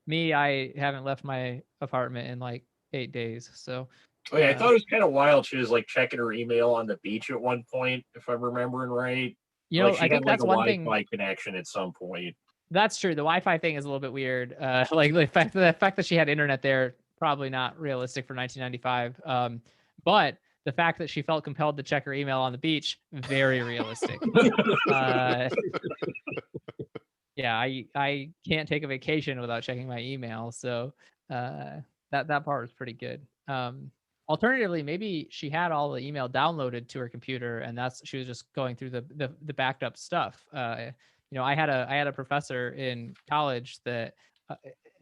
Me, I haven't left my apartment in like 8 days. So oh yeah, I thought it was kind of wild. She was like checking her email on the beach at one point, if I'm remembering right. I think that's one thing. Wi-Fi connection at some point. That's true. The Wi-Fi thing is a little bit weird. Like the fact that she had internet there, probably not realistic for 1995. But the fact that she felt compelled to check her email on the beach, very realistic. Yeah, I can't take a vacation without checking my email. So that part was pretty good. Alternatively, maybe she had all the email downloaded to her computer, and she was just going through the backed up stuff. I had a professor in college that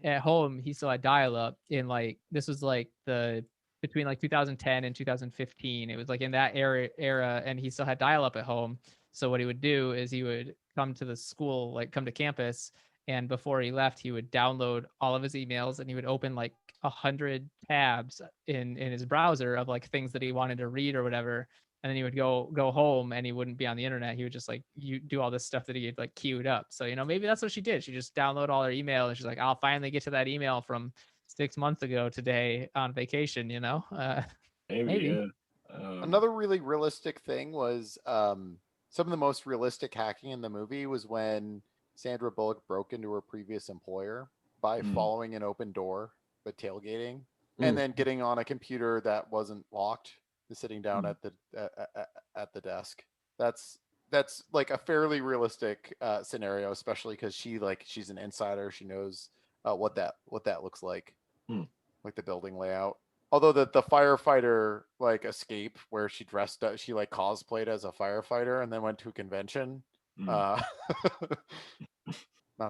at home he still had dial up in like this was like the between like 2010 and 2015. It was like in that era, and he still had dial up at home. So what he would do is he would come to the school, like come to campus, and before he left, he would download all of his emails, and he would open like 100 tabs in his browser of like things that he wanted to read or whatever. And then he would go home, and he wouldn't be on the internet. He would just like you do all this stuff that he had like queued up. So maybe that's what she did. She just downloaded all her email, and she's like, I'll finally get to that email from 6 months ago today on vacation. Maybe. Yeah. Another really realistic thing was some of the most realistic hacking in the movie was when Sandra Bullock broke into her previous employer by following an open door but tailgating, and then getting on a computer that wasn't locked and sitting down at the desk. That's like a fairly realistic scenario, especially because she's an insider. She knows what that looks like, like the building layout. Although the firefighter like escape where she dressed up, she like cosplayed as a firefighter and then went to a convention. Not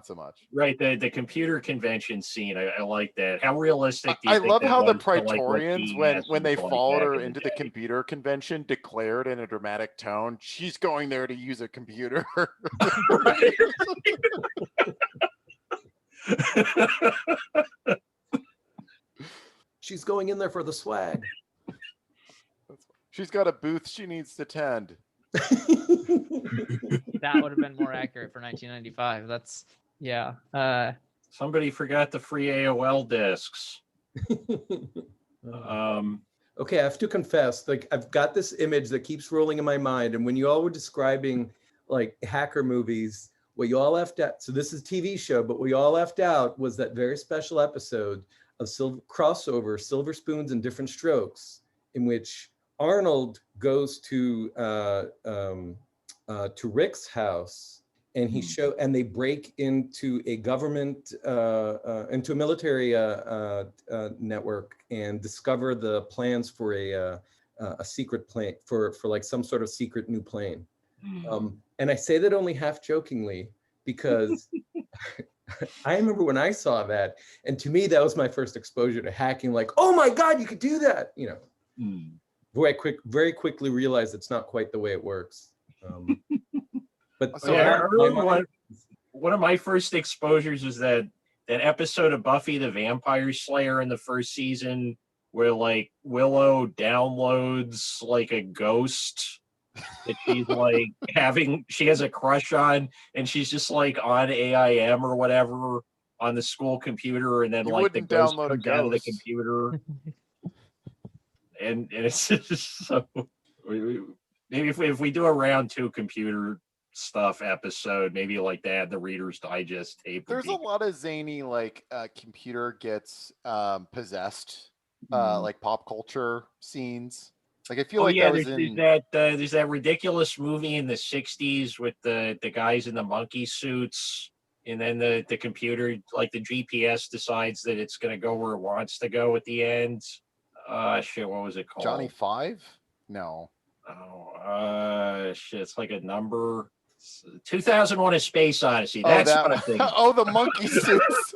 so much. Right, the computer convention scene. I like that. How realistic do you I think love that how the was to, like, what Praetorians, TES when they was like followed back her in into the day? computer convention, declared in a dramatic tone, she's going there to use a computer. She's going in there for the swag. She's got a booth she needs to tend. That would have been more accurate for 1995. That's yeah. Somebody forgot the free AOL discs. Okay, I have to confess, like I've got this image that keeps rolling in my mind, and when you all were describing like hacker movies, what you all left out, so this is a TV show, but what you all left out was that very special episode of crossover Silver Spoons and Different Strokes, in which Arnold goes to Rick's house, and and they break into a government, into a military network, and discover the plans for a secret plane, for like some sort of secret new plane. And I say that only half jokingly because I remember when I saw that, and to me that was my first exposure to hacking. Like, oh my God, you could do that! Very quickly realized it's not quite the way it works. But so yeah, one of my first exposures was that episode of Buffy the Vampire Slayer in the first season where like Willow downloads like a ghost that she's like she has a crush on, and she's just like on AIM or whatever on the school computer, and then you like the ghost download comes out of the computer. and it's just so maybe if we do a round 2 computer stuff episode, maybe like that, the Reader's Digest tape. There's a lot of zany like computer gets possessed like pop culture scenes. Like I feel there's that ridiculous movie in the 60s with the guys in the monkey suits, and then the computer, like the GPS decides that it's going to go where it wants to go at the end. Shit, what was it called? Johnny 5? No. Oh, shit, it's like a number. 2001: A Space Odyssey. That's what I'm thinking. Oh, the monkey suits.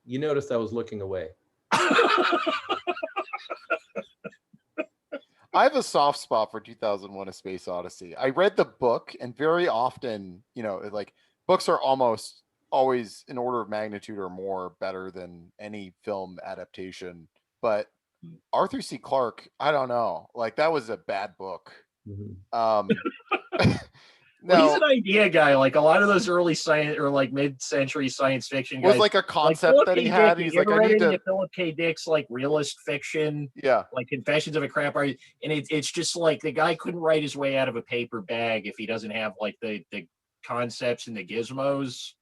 You noticed I was looking away. I have a soft spot for 2001: A Space Odyssey. I read the book, and very often, like books are almost always in order of magnitude or more better than any film adaptation. But Arthur C. Clarke, I don't know. Like that was a bad book. Well, he's an idea guy. Like a lot of those early science or like mid-century science fiction guys was like a concept that he had. He's like, I need to. Philip K. Dick's like realist fiction. Yeah. Like Confessions of a Crap Artist, and it's just like the guy couldn't write his way out of a paper bag if he doesn't have like the concepts and the gizmos.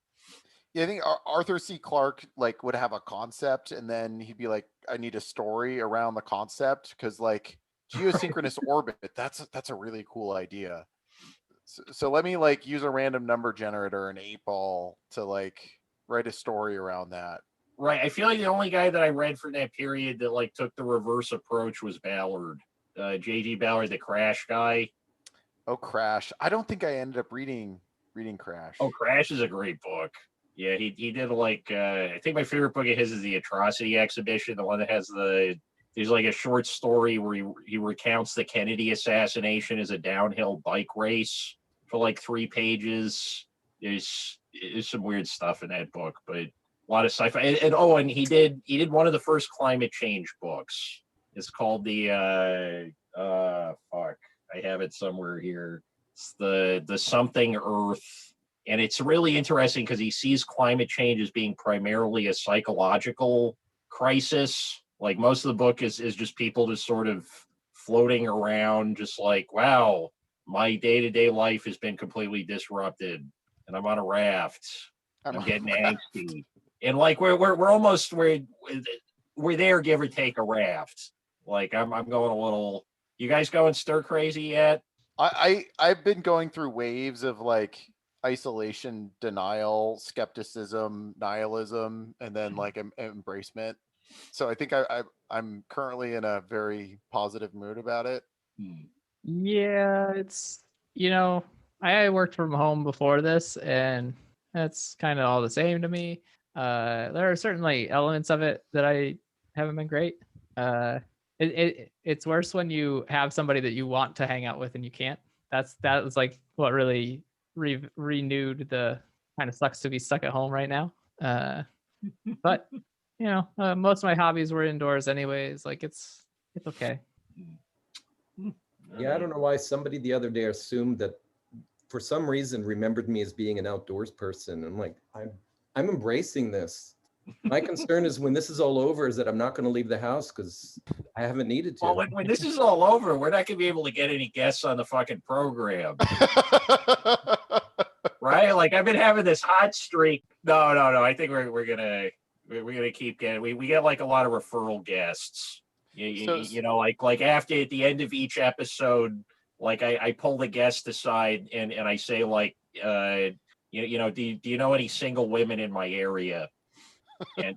Yeah, I think Arthur C. Clarke like would have a concept, and then he'd be like, I need a story around the concept, because like geosynchronous orbit, that's a really cool idea. So let me like use a random number generator and 8-ball to like write a story around that. Right. I feel like the only guy that I read for that period that like took the reverse approach was Ballard. J.G. Ballard, the Crash guy. Oh, Crash. I don't think I ended up reading Crash. Oh, Crash is a great book. Yeah, he did like I think my favorite book of his is the Atrocity Exhibition, the one that has there's like a short story where he recounts the Kennedy assassination as a downhill bike race for like 3 pages. There's some weird stuff in that book, but a lot of sci-fi. And he did one of the first climate change books. It's called the fuck. I have it somewhere here. It's the something Earth. And it's really interesting because he sees climate change as being primarily a psychological crisis. Like most of the book is just people just sort of floating around, just like, wow, my day-to-day life has been completely disrupted, and I'm on a raft. I'm getting angsty, and like we're almost we're there, give or take a raft. Like I'm going a little. You guys going stir crazy yet? I've been going through waves of like isolation, denial, skepticism, nihilism, and then like embracement. So I think I'm currently in a very positive mood about it. Yeah, it's I worked from home before this, and that's kind of all the same to me. There are certainly elements of it that I haven't been great. It's worse when you have somebody that you want to hang out with and you can't. That was like what really renewed the kind of sucks to be stuck at home right now. But most of my hobbies were indoors anyways. Like it's okay. Yeah, I don't know why somebody the other day assumed that for some reason remembered me as being an outdoors person. I'm like, I'm embracing this. My concern is when this is all over is that I'm not going to leave the house because I haven't needed to. Well, when this is all over, we're not going to be able to get any guests on the fucking program. Right? Like I've been having this hot streak. No. I think we're gonna keep getting. We get like a lot of referral guests. You know, like after at the end of each episode, like I pull the guest aside and I say like, do you know any single women in my area? And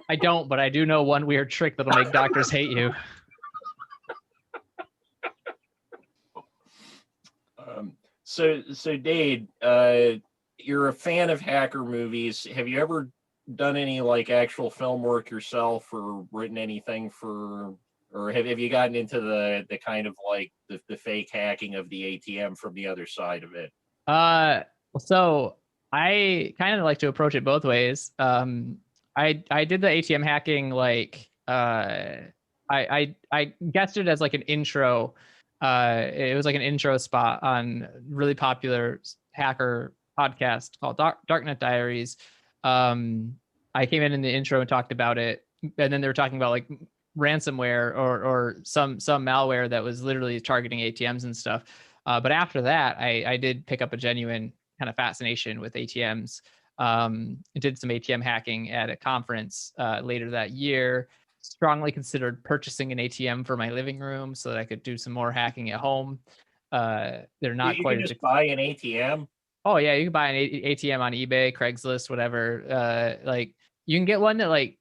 I don't, but I do know one weird trick that'll make doctors hate you. So Dade, you're a fan of hacker movies. Have you ever done any like actual film work yourself, or written anything or have you gotten into the kind of like the fake hacking of the ATM from the other side of it? So I kind of like to approach it both ways. I did the ATM hacking like I guessed it as like an intro. It was like an intro spot on really popular hacker podcast called Darknet Diaries. I came in the intro and talked about it, and then they were talking about like ransomware or some malware that was literally targeting ATMs and stuff. But after that, I did pick up a genuine kind of fascination with ATMs. I did some ATM hacking at a conference later that year. Strongly considered purchasing an ATM for my living room so that I could do some more hacking at home. They're not you quite can as just buy an ATM. Oh yeah, you can buy an ATM on eBay, Craigslist, whatever. Like you can get one that like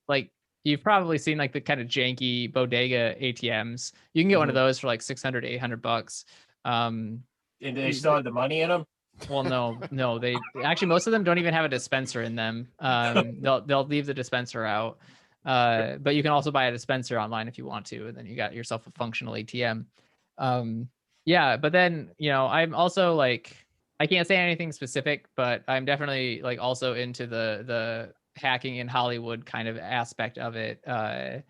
you've probably seen like the kind of janky bodega ATMs. You can get one of those for like $600, $800. And do they still have the money in them? Well, no, they actually most of them don't even have a dispenser in them. They'll leave the dispenser out. But you can also buy a dispenser online if you want to, and then you got yourself a functional ATM. Yeah, but then I'm also like, I can't say anything specific, but I'm definitely like also into the hacking in Hollywood kind of aspect of it. I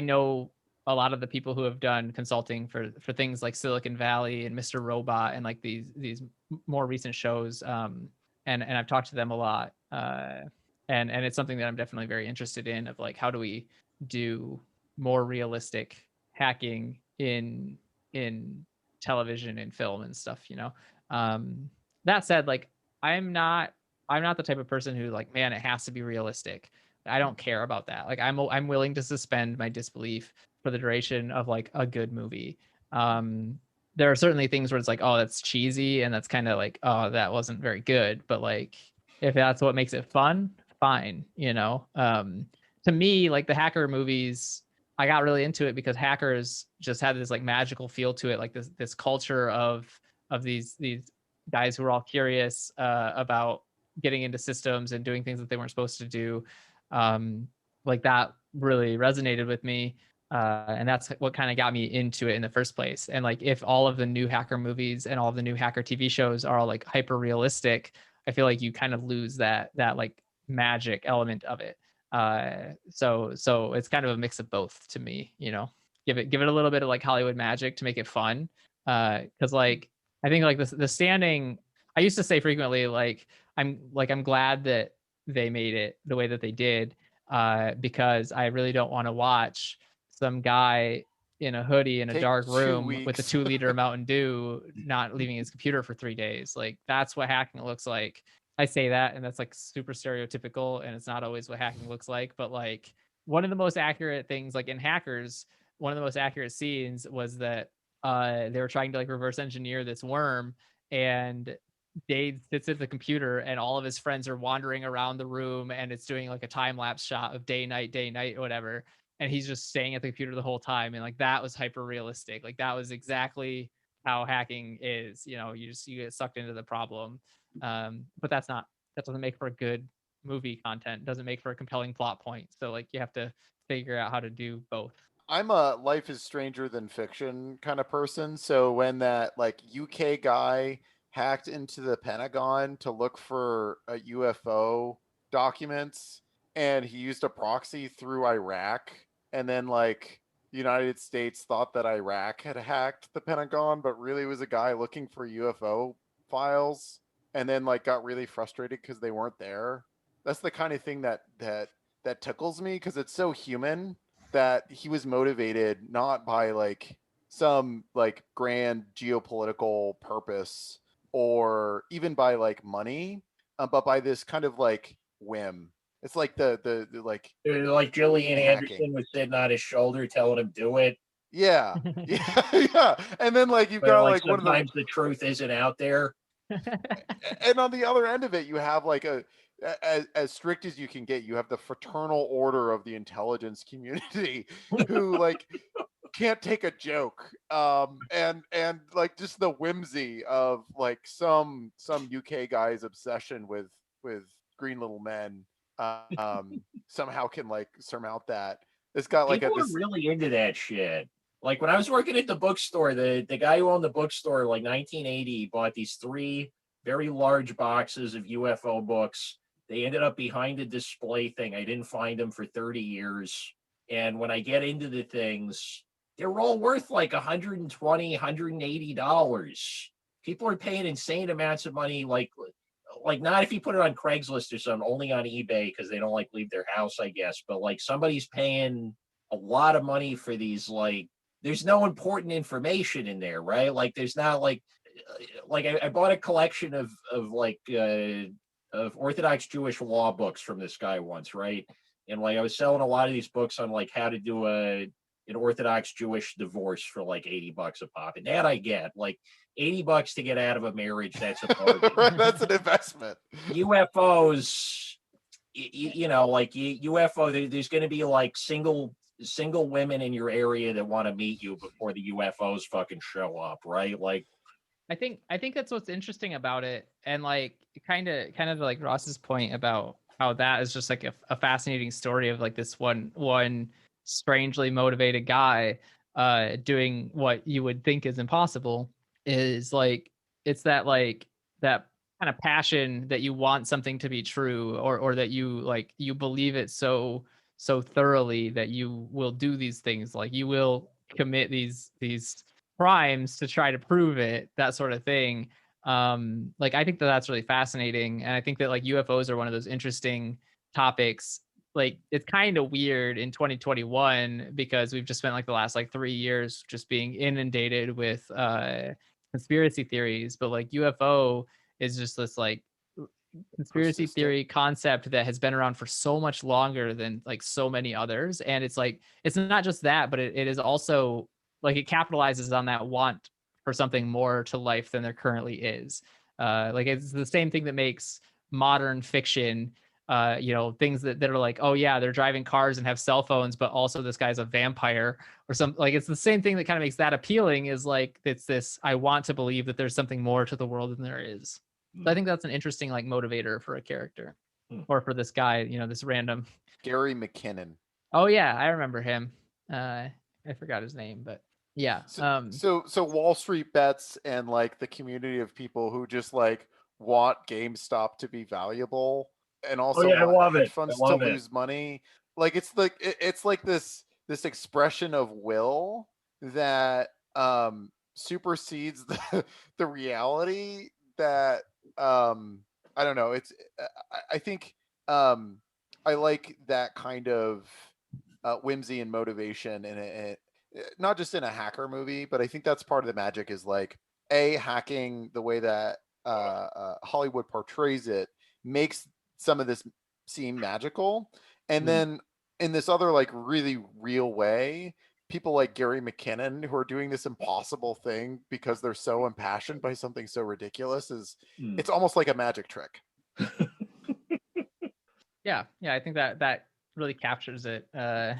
know a lot of the people who have done consulting for things like Silicon Valley and Mr. Robot and like these more recent shows. And I've talked to them a lot. And it's something that I'm definitely very interested in, of like, how do we do more realistic hacking in television and film and stuff, that said, like, I'm not the type of person who like, man, it has to be realistic. I don't care about that. Like I'm willing to suspend my disbelief for the duration of like a good movie. There are certainly things where it's like, oh, that's cheesy, and that's kind of like, oh, that wasn't very good. But like, if that's what makes it fun, fine. To me, like the hacker movies, I got really into it because hackers just had this like magical feel to it, like this culture of these guys who were all curious about getting into systems and doing things that they weren't supposed to do. Like that really resonated with me. And that's what kind of got me into it in the first place. And like, if all of the new hacker movies and all of the new hacker TV shows are all like hyper realistic, I feel like you kind of lose that like magic element of it. So it's kind of a mix of both to me. Give it a little bit of like Hollywood magic to make it fun. Because like I think like the Standing, I used to say frequently like I'm glad that they made it the way that they did, because I really don't want to watch some guy in a hoodie in a Take dark 2 room with a weeks. 2-liter Mountain Dew not leaving his computer for 3 days. Like that's what hacking looks like. I say that, and that's like super stereotypical, and it's not always what hacking looks like. But like one of the most accurate things, like in Hackers, one of the most accurate scenes was that they were trying to like reverse engineer this worm, and Dade sits at the computer, and all of his friends are wandering around the room, and it's doing like a time lapse shot of day, night, or whatever. And he's just staying at the computer the whole time. And like that was hyper realistic. Like that was exactly how hacking is. You get sucked into the problem. But that doesn't make for a good movie content. Doesn't make for a compelling plot point. So like you have to figure out how to do both. I'm a life is stranger than fiction kind of person. So when that like UK guy hacked into the Pentagon to look for a UFO documents, and he used a proxy through Iraq, and then like the United States thought that Iraq had hacked the Pentagon, but really it was a guy looking for UFO files, and then like got really frustrated because they weren't there. That's the kind of thing that tickles me, because it's so human that he was motivated not by like some like grand geopolitical purpose or even by like money, but by this kind of like whim. It's like the like Like Gillian hacking. Anderson was sitting on his shoulder telling him do it. Yeah, yeah. And then like you've But got like like one of the, sometimes the truth isn't out there. and on the other end of it, you have like as strict as you can get. You have the fraternal order of the intelligence community, who like can't take a joke, and like just the whimsy of like some UK guy's obsession with green little men, somehow can like surmount that. It's got like People are really into that shit. Like when I was working at the bookstore, the guy who owned the bookstore, like 1980, bought these 3 very large boxes of UFO books. They ended up behind a display thing. I didn't find them for 30 years. And when I get into the things, they're all worth like $120, $180. People are paying insane amounts of money, like not if you put it on Craigslist or something, only on eBay because they don't like leave their house, I guess. But like somebody's paying a lot of money for these. Like there's no important information in there, right? Like there's not like I bought a collection of Orthodox Jewish law books from this guy once, right? And like I was selling a lot of these books on like how to do an Orthodox Jewish divorce for like $80 a pop. And that I get like $80 to get out of a marriage. That's a bargain. That's an investment. UFOs, like UFO, there's going to be like single women in your area that want to meet you before the UFOs fucking show up, right? Like, I think that's what's interesting about it, and like kind of like Ross's point about how that is just like a fascinating story of like this one strangely motivated guy doing what you would think is impossible. Is like it's that like that kind of passion that you want something to be true, or that you believe it so thoroughly that you will do these things, like you will commit these crimes to try to prove it, that sort of thing. Like I think that's really fascinating, and I think that like UFOs are one of those interesting topics. Like it's kind of weird in 2021 because we've just spent like the last like 3 years just being inundated with conspiracy theories, but like UFO is just this like conspiracy theory concept that has been around for so much longer than like so many others. And it's like it's not just that, but it is also like it capitalizes on that want for something more to life than there currently is. Like it's the same thing that makes modern fiction, things that are like, oh yeah, they're driving cars and have cell phones, but also this guy's a vampire or something. Like, it's the same thing that kind of makes that appealing, is like, it's this, I want to believe that there's something more to the world than there is. So I think that's an interesting like motivator for a character, or for this guy, this random Gary McKinnon. Oh yeah, I remember him. I forgot his name, but yeah. So Wall Street Bets and like the community of people who just like want GameStop to be valuable and also I love hedge it. funds I to love it. lose money. Like it's like this expression of will that supersedes the reality that I don't know. I think I like that kind of whimsy and motivation in it, not just in a hacker movie, but I think that's part of the magic, is like hacking the way that Hollywood portrays it makes some of this seem magical, and then in this other like really real way, people like Gary McKinnon, who are doing this impossible thing because they're so impassioned by something so ridiculous, it's almost like a magic trick. Yeah, I think that really captures it. I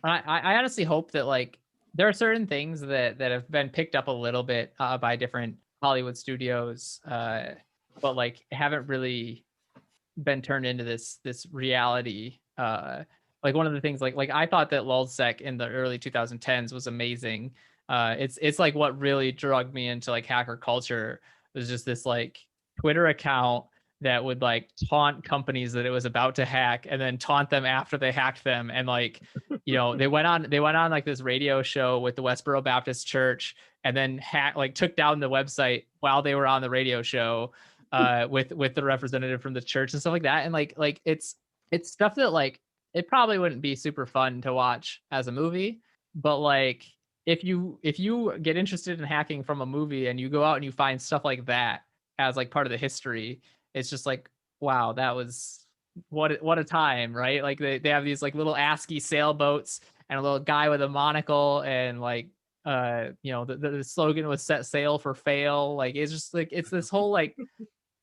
honestly hope that like there are certain things that have been picked up a little bit by different Hollywood studios, but like haven't really been turned into this reality. Like one of the things, like I thought that lulzsec in the early 2010s was amazing. It's like what really drugged me into like hacker culture was just this like Twitter account that would like taunt companies that it was about to hack, and then taunt them after they hacked them. And like, they went on like this radio show with the Westboro Baptist Church, and then took down the website while they were on the radio show with the representative from the church and stuff like that. And like it's stuff that like it probably wouldn't be super fun to watch as a movie, but like if you get interested in hacking from a movie and you go out and you find stuff like that as like part of the history, it's just like, wow, that was what a time, right? Like they have these like little ASCII sailboats and a little guy with a monocle, and like the slogan was set sail for fail. Like it's just like it's this whole like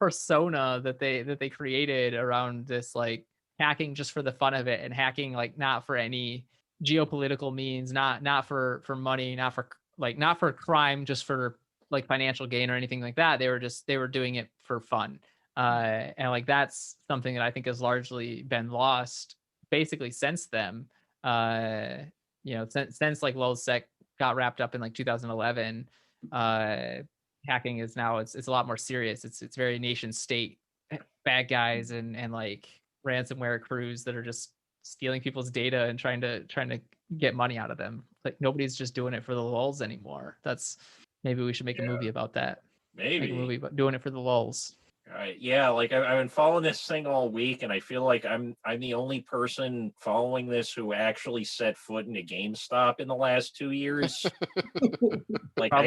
persona that they created around this like hacking just for the fun of it, and hacking like not for any geopolitical means, not for money, not for crime, just for like financial gain or anything like that. They were doing it for fun. And like that's something that I think has largely been lost basically since then. Since like lulzsec got wrapped up in like 2011, hacking is now it's a lot more serious. It's very nation state bad guys and like ransomware crews that are just stealing people's data and trying to get money out of them. Like nobody's just doing it for the lulz anymore. Maybe we should make a movie about that. Maybe make a movie about doing it for the lulz. Right. Yeah, like I've been following this thing all week, and I feel like I'm the only person following this who actually set foot into GameStop in the last 2 years. Like I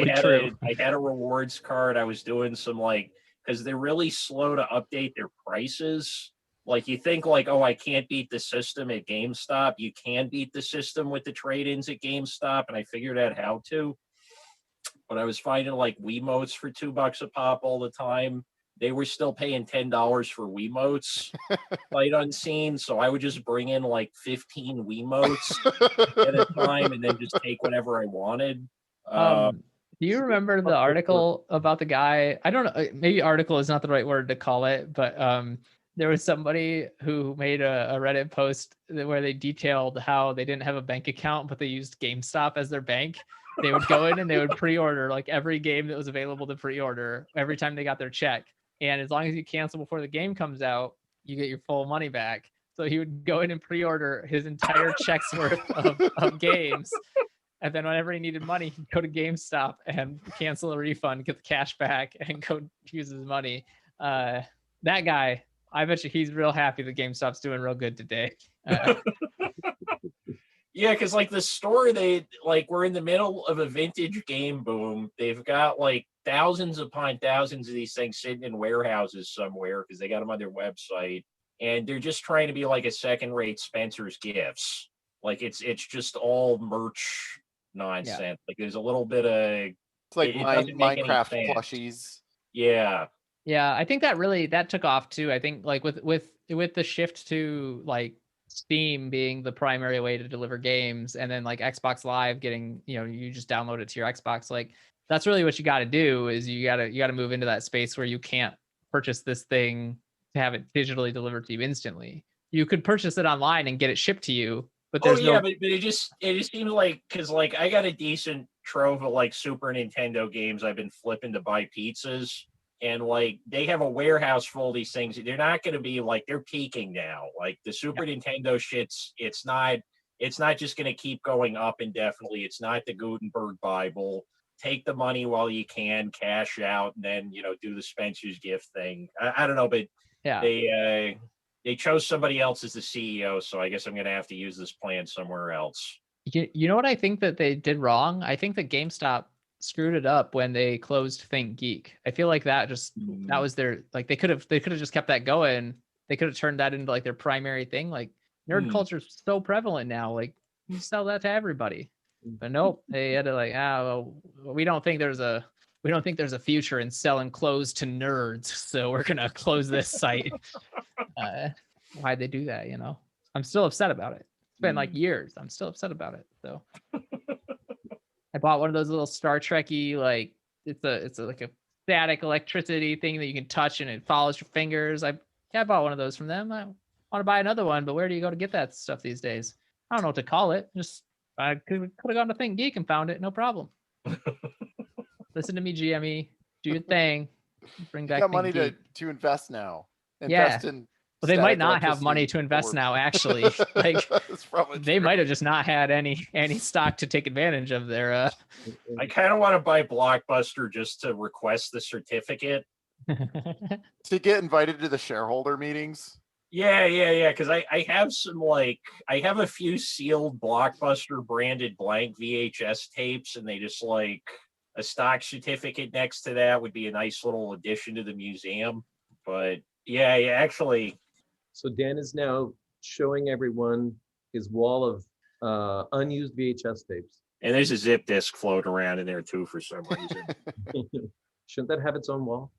had a rewards card. I was doing some like, because they're really slow to update their prices. Like you think like, oh, I can't beat the system at GameStop. You can beat the system with the trade-ins at GameStop, and I figured out how to. But I was finding like Wiimotes for $2 a pop all the time. They were still paying $10 for Wiimotes, sight unseen. So I would just bring in like 15 Wiimotes at a time, and then just take whatever I wanted. Do you remember the article about the guy? I don't know. Maybe article is not the right word to call it, but there was somebody who made a Reddit post where they detailed how they didn't have a bank account, but they used GameStop as their bank. They would go in and they would pre-order like every game that was available to pre-order every time they got their check. And as long as you cancel before the game comes out, you get your full money back. So he would go in and pre-order his entire check's worth of games. And then whenever he needed money, he'd go to GameStop and cancel a refund, get the cash back, and go use his money. That guy, I bet you he's real happy that GameStop's doing real good today. Yeah, because like the store, we're in the middle of a vintage game boom. They've got like thousands upon thousands of these things sitting in warehouses somewhere because they got them on their website, and they're just trying to be like a second-rate Spencer's Gifts. Like it's just all merch nonsense. Yeah. Like there's a little bit of it's like Minecraft plushies. Yeah. Yeah, I think that took off too. I think like with the shift to like Steam being the primary way to deliver games, and then like Xbox Live getting, you just download it to your Xbox. Like that's really what you got to do, is you got to move into that space where you can't purchase this thing to have it digitally delivered to you instantly. You could purchase it online and get it shipped to you, but Oh there's yeah, no. but it just seems like, because like I got a decent trove of like Super Nintendo games I've been flipping to buy pizzas, and like they have a warehouse full of these things. They're not going to be like, they're peaking now. Like the Super Nintendo shits, it's not just going to keep going up indefinitely. It's not the Gutenberg Bible. Take the money while you can, cash out, and then do the Spencer's gift thing. I don't know, but Yeah. they chose somebody else as the CEO, so I guess I'm going to have to use this plan somewhere else. You know what I think that they did wrong? I think that GameStop screwed it up when they closed Think Geek. I feel like that was their, like, they could have just kept that going. They could have turned that into like their primary thing. Like nerd culture is so prevalent now. Like you sell that to everybody. But nope, they had to like, well, we don't think there's a future in selling clothes to nerds, so we're gonna close this site. Why'd they do that? I'm still upset about it. It's been like years. I'm still upset about it. So I bought one of those little Star Trek-y, like it's like a static electricity thing that you can touch and it follows your fingers. I bought one of those from them. I want to buy another one, but where do you go to get that stuff these days? I don't know what to call it. Just I could have gone to Think Geek and found it, no problem. Listen to me, GME. Do your thing. Bring back. You got Think money Geek. to invest now. Invest in. Well, they might not have money to invest now, actually. Like they might have just not had any stock to take advantage of their I kind of want to buy Blockbuster just to request the certificate. To get invited to the shareholder meetings. Yeah. Because I have some, like, I have a few sealed Blockbuster branded blank VHS tapes, and they just like a stock certificate next to that would be a nice little addition to the museum. But yeah, actually. So Dan is now showing everyone his wall of unused VHS tapes. And there's a zip disk floating around in there too for some reason. Shouldn't that have its own wall?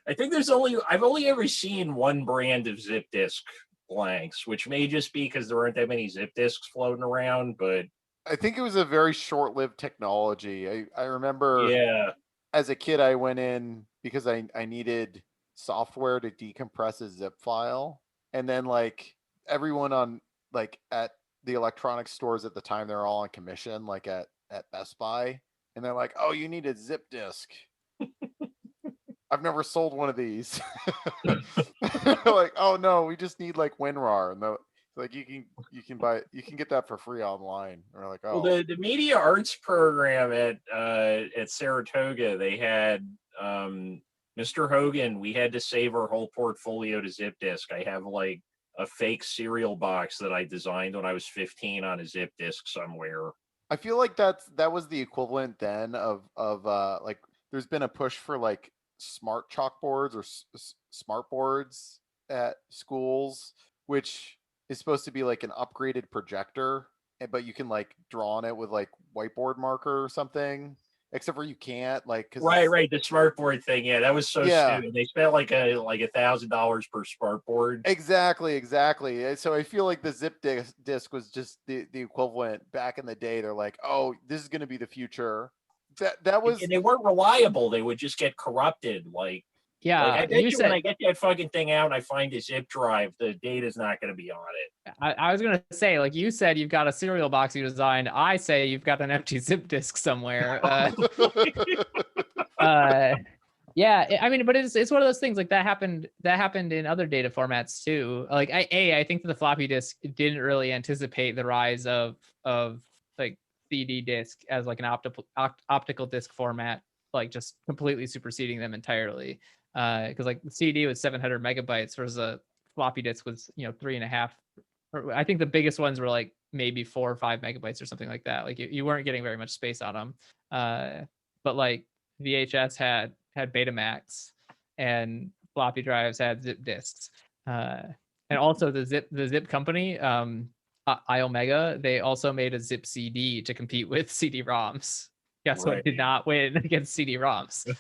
I think I've only ever seen one brand of zip disk blanks, which may just be because there aren't that many zip disks floating around, but I think it was a very short-lived technology. I remember as a kid I went in because I needed software to decompress a zip file, and then like everyone on like at the electronics stores at the time, they're all on commission, like at Best Buy, and they're like, oh, you need a zip disk. I've never sold one of these. Like, oh no, we just need like WinRAR, and like you can get that for free online. Or like, oh, well, the media arts program at Saratoga, they had Mr. Hogan. We had to save our whole portfolio to zip disk. I have like a fake cereal box that I designed when I was 15 on a zip disk somewhere. I feel like that was the equivalent then of like there's been a push for like smart chalkboards or smart boards at schools, which is supposed to be like an upgraded projector, but you can like draw on it with like whiteboard marker or something. Except for you can't, like, cause right, the smart board thing. Yeah, that was so stupid. They spent like $1,000 per smart board. Exactly. So I feel like the zip disk was just the equivalent back in the day. They're like, oh, this is going to be the future. That was. And they weren't reliable. They would just get corrupted. Like, yeah, I bet you when I get that fucking thing out and I find a zip drive, the data's not going to be on it. I was going to say, like you said, you've got a cereal box you designed. I say you've got an empty zip disk somewhere. Yeah, I mean, but it's one of those things like that happened in other data formats too. Like I think that the floppy disk didn't really anticipate the rise of like CD disk as like an optical disk format, like just completely superseding them entirely. Because like the CD was 700 megabytes versus a floppy disk was 3.5. Or I think the biggest ones were like maybe 4 or 5 megabytes or something like that. Like you weren't getting very much space on them. But like VHS had Betamax, and floppy drives had zip disks. And also the zip company, iOmega, they also made a zip CD to compete with CD-ROMs. Guess what did not win against CD-ROMs?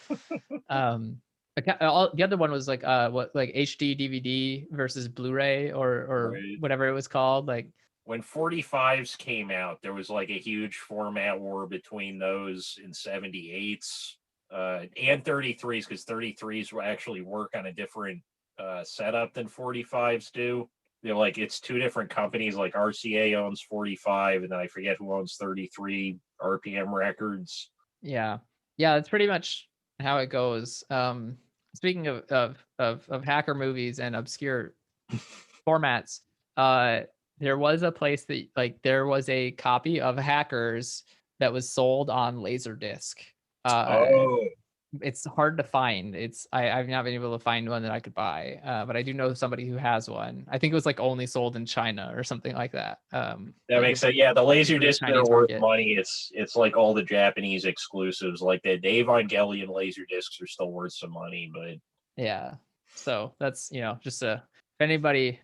The other one was like what, like HD DVD versus Blu-ray or Right. whatever it was called. Like When 45s came out, there was like a huge format war between those in 78s and 33s, because 33s will actually work on a different setup than 45s do. They're like, it's two different companies. Like RCA owns 45, and then I forget who owns 33, RPM Records. yeah, that's pretty much how it goes. Speaking of hacker movies and obscure formats, there was a place that like there was a copy of Hackers that was sold on Laserdisc. Oh, It's hard to find. I've not been able to find one that I could buy, but I do know somebody who has one. I think it was like only sold in China or something like that. that like makes it's sense. Yeah, the laser discs that are Chinese worth market. money. It's like all the Japanese exclusives, like the Evangelion laser discs are still worth some money, but Yeah. So that's, just if anybody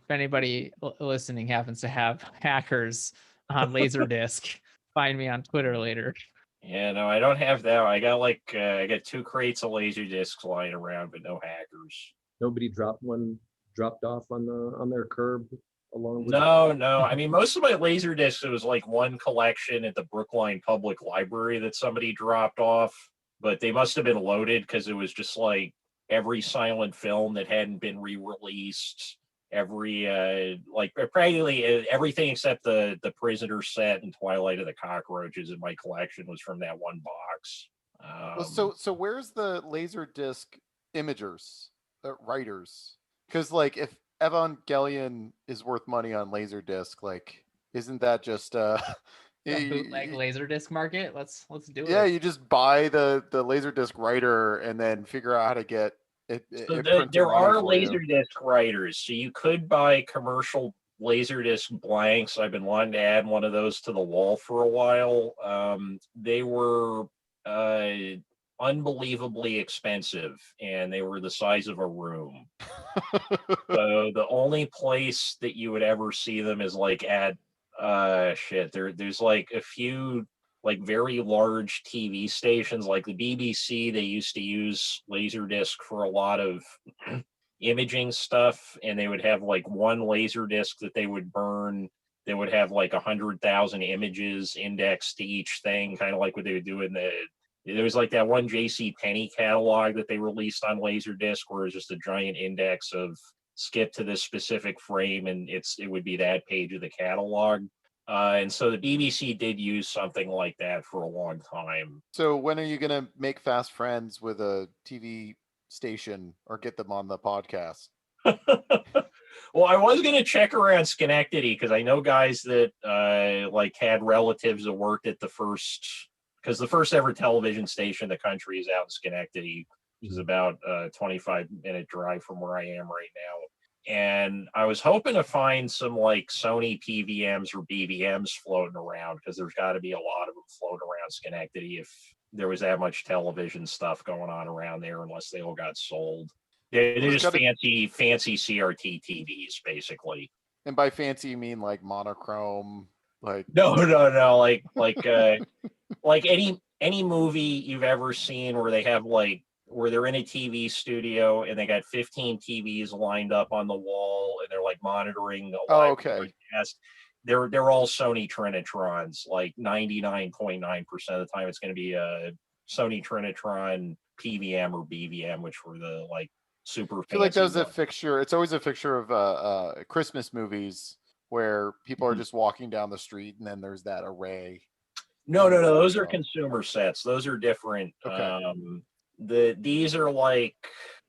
listening happens to have Hackers on Laserdisc, find me on Twitter later. yeah, no, I don't have that. I got 2 crates of laser discs lying around, but no Hackers. Nobody dropped off on their curb along with. No. I mean, most of my laser discs, it was like one collection at the Brookline Public Library that somebody dropped off, but they must have been loaded because it was just like every silent film that hadn't been re-released, every like practically everything except the Prisoner set and Twilight of the Cockroaches in my collection was from that one box. Well, so where's the laser disc imagers, writers? Because like if Evangelion is worth money on Laserdisc, like isn't that just The bootleg Laserdisc market. Let's do it. yeah, you just buy the Laserdisc writer and then figure out how to get it. So printed there money are for you. Laserdisc writers, so you could buy commercial Laserdisc blanks. I've been wanting to add one of those to the wall for a while. They were unbelievably expensive, and they were the size of a room. So the only place that you would ever see them is like at there's like a few like very large TV stations like the BBC. They used to use Laserdisc for a lot of imaging stuff, and they would have like one Laserdisc that they would burn. They would have like 100,000 images indexed to each thing, kind of like what they would do in there was like that one J.C. Penney catalog that they released on Laserdisc, where it was just a giant index of skip to this specific frame, and it would be that page of the catalog. And so the BBC did use something like that for a long time. So when are you gonna make fast friends with a TV station or get them on the podcast? Well, I was going to check around Schenectady because I know guys that like had relatives that worked at the first ever television station in the country is out in Schenectady, which is about a 25-minute drive from where I am right now. And I was hoping to find some like Sony PVMs or BVMs floating around, because there's got to be a lot of them floating around Schenectady if there was that much television stuff going on around there, unless they all got sold. They're just fancy CRT TVs, basically. And by fancy, you mean like monochrome? Like no, like any movie you've ever seen where they have like where they're in a TV studio and they got 15 TVs lined up on the wall and they're like monitoring the live broadcast. They're all Sony Trinitrons. Like 99.9% of the time, it's going to be a Sony Trinitron PVM or BVM, which were the like super. I feel like that was a fixture. It's always a fixture of Christmas movies where people are just walking down the street and then there's that array. No. Those are consumer sets. Those are different. Okay. These are like,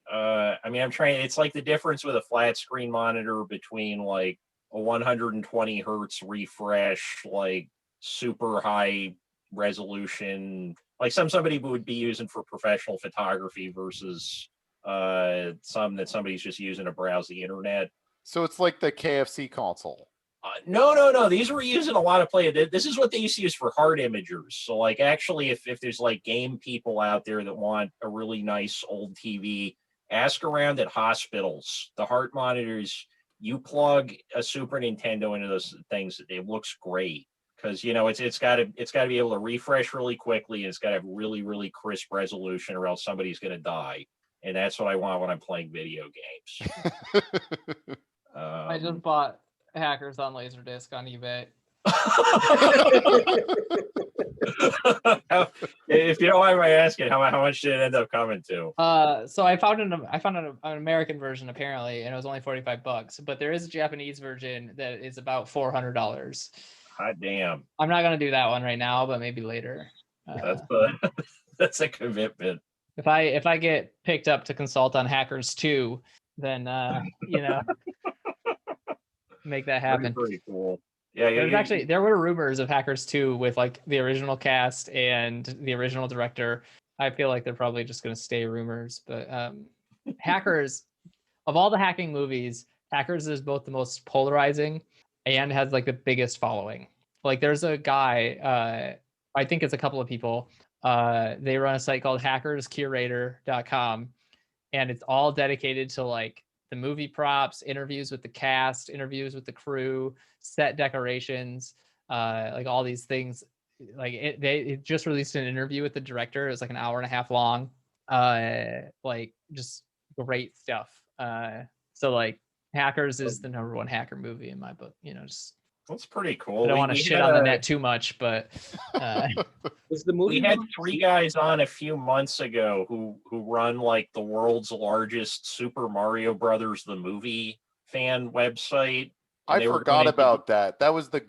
it's like the difference with a flat screen monitor between like a 120 hertz refresh, like super high resolution, like somebody would be using for professional photography versus some that somebody's just using to browse the internet. So it's like the KFC console. No. These were using a lot of play. This is what they used to use for hard imagers. So like actually if there's like game people out there that want a really nice old TV, ask around at hospitals. The heart monitors, you plug a Super Nintendo into those things, it looks great. Because it's got to be able to refresh really quickly, and it's got to have really, really crisp resolution, or else somebody's going to die. and that's what I want when I'm playing video games. I just bought Hackers on Laserdisc on eBay. If you don't mind my asking, how much did it end up coming to? So I found an American version apparently, and it was only $45. But there is a Japanese version that is about $400. Hot damn! I'm not gonna do that one right now, but maybe later. That's a commitment. If I get picked up to consult on Hackers 2, then make that happen. Pretty cool. Yeah, there were rumors of Hackers 2 with like the original cast and the original director. I feel like they're probably just going to stay rumors, but Hackers, of all the hacking movies, Hackers is both the most polarizing and has like the biggest following. Like there's a guy, I think it's a couple of people, they run a site called hackerscurator.com, and it's all dedicated to like the movie props, interviews with the cast, interviews with the crew, set decorations, like all these things. Like it just released an interview with the director. It was like an hour and a half long. Like just great stuff. So like Hackers is the #1 hacker movie in my book. Just that's pretty cool. I don't want to shit on the net too much, but was the movie? We had 3 guys on a few months ago who run like the world's largest Super Mario Brothers the movie fan website. I forgot about that. That was the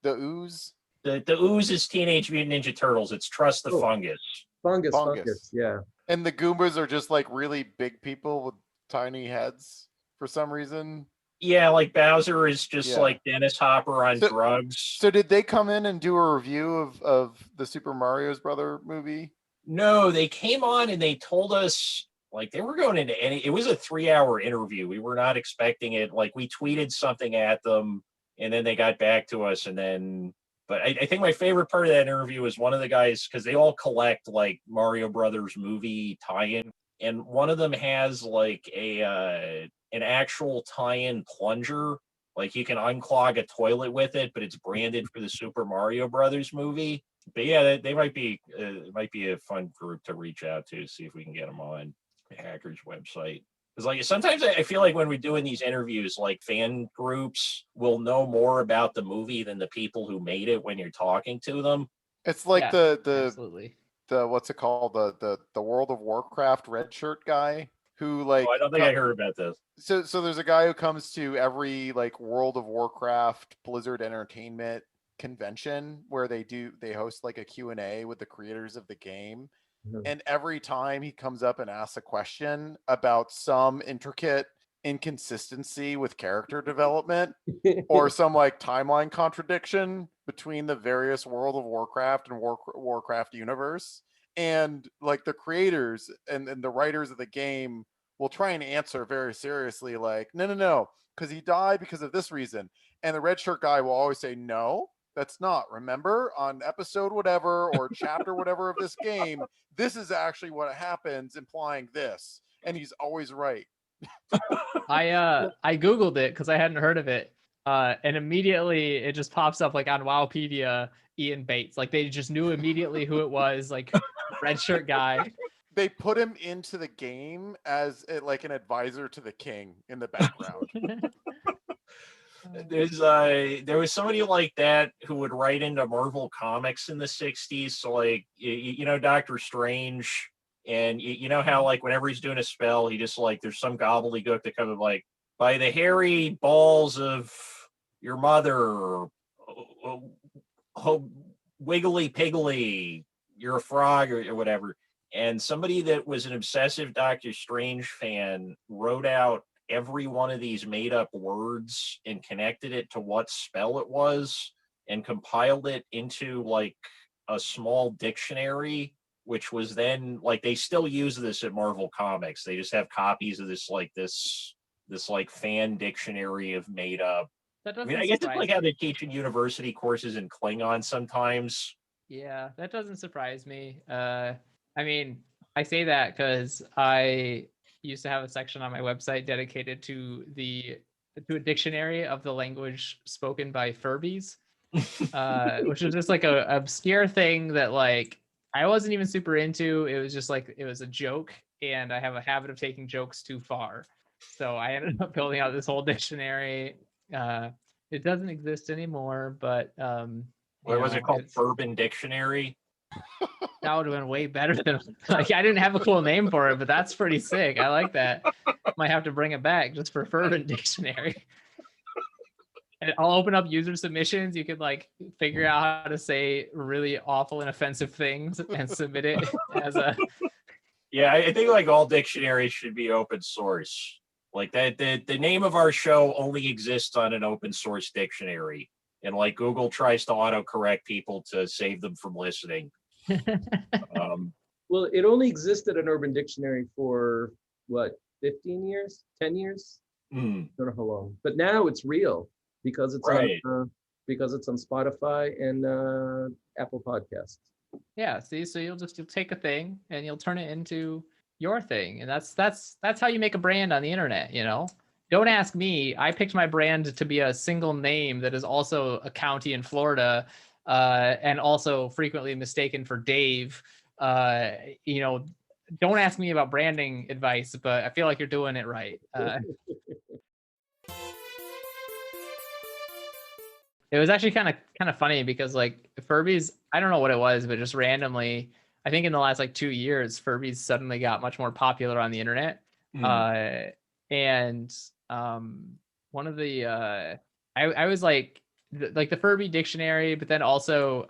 ooze. The ooze is Teenage Mutant Ninja Turtles. It's Trust the Fungus. Fungus, yeah. And the Goombas are just like really big people with tiny heads for some reason. Yeah, like Bowser is just like Dennis Hopper on drugs. So did they come in and do a review of the Super Mario's Brother movie? No, they came on and they told us like they were going into it was a 3-hour interview. We were not expecting it. Like we tweeted something at them and then they got back to us but I think my favorite part of that interview was one of the guys, because they all collect like Mario Brothers movie tie-in, and one of them has like an actual tie-in plunger. Like you can unclog a toilet with it, but it's branded for the Super Mario Brothers movie. But yeah, they might be a fun group to reach out to, see if we can get them on the Hackers website. Because like sometimes I feel like when we're doing these interviews, like fan groups will know more about the movie than the people who made it when you're talking to them. It's like absolutely. the what's it called, the World of Warcraft red shirt guy who like I don't think I heard about this. So there's a guy who comes to every like World of Warcraft Blizzard Entertainment convention where they host like a Q&A with the creators of the game. Mm-hmm. And every time he comes up and asks a question about some intricate inconsistency with character development or some like timeline contradiction between the various World of Warcraft and Warcraft universe, and like the creators and the writers of the game will try and answer very seriously like, no, because he died because of this reason. And the red shirt guy will always say, no, that's not. Remember, on episode whatever or chapter whatever of this game, this is actually what happens, implying this. And he's always right. I Googled it because I hadn't heard of it. And immediately it just pops up like on Wowpedia, Ian Bates. Like they just knew immediately who it was, like red shirt guy. They put him into the game as like an advisor to the king in the background. There was somebody like that who would write into Marvel Comics in the 60s. So like, Doctor Strange, and you know how like whenever he's doing a spell, he just like, there's some gobbledygook that comes like, by the hairy balls of your mother, wiggly piggly, you're a frog or whatever. And somebody that was an obsessive Doctor Strange fan wrote out every one of these made up words and connected it to what spell it was and compiled it into like a small dictionary, which was then like, they still use this at Marvel Comics. They just have copies of this fan dictionary of made up. I guess it's like how they teach in university courses in Klingon sometimes. Yeah, that doesn't surprise me. I say that because I used to have a section on my website dedicated to a dictionary of the language spoken by Furbies, which was just like a obscure thing that like I wasn't even super into. It was just like, it was a joke and I have a habit of taking jokes too far. So I ended up building out this whole dictionary. It doesn't exist anymore, but what was it called? Urban Dictionary. That would have been way better than like I didn't have a cool name for it, but that's pretty sick. I like that. Might have to bring it back just for Urban Dictionary. And I'll open up user submissions. You could like figure out how to say really awful and offensive things and submit it as a. Yeah, I think like all dictionaries should be open source. Like that, the name of our show only exists on an open source dictionary, and like Google tries to autocorrect people to save them from listening. Well, it only existed an Urban Dictionary for what, 15 years, 10 years? I don't know how long, but now it's real because it's on Spotify and Apple Podcasts. Yeah, see, so you'll take a thing and you'll turn it into your thing, and that's how you make a brand on the internet. You know, don't ask me. I picked my brand to be a single name that is also a county in Florida, and also frequently mistaken for Dave. You know, don't ask me about branding advice, but I feel like you're doing it right. It was actually kind of funny because like Furbies, I don't know what it was, but just randomly, I think in the last like 2 years, Furbies suddenly got much more popular on the internet. And one of the I was like the Furby dictionary, but then also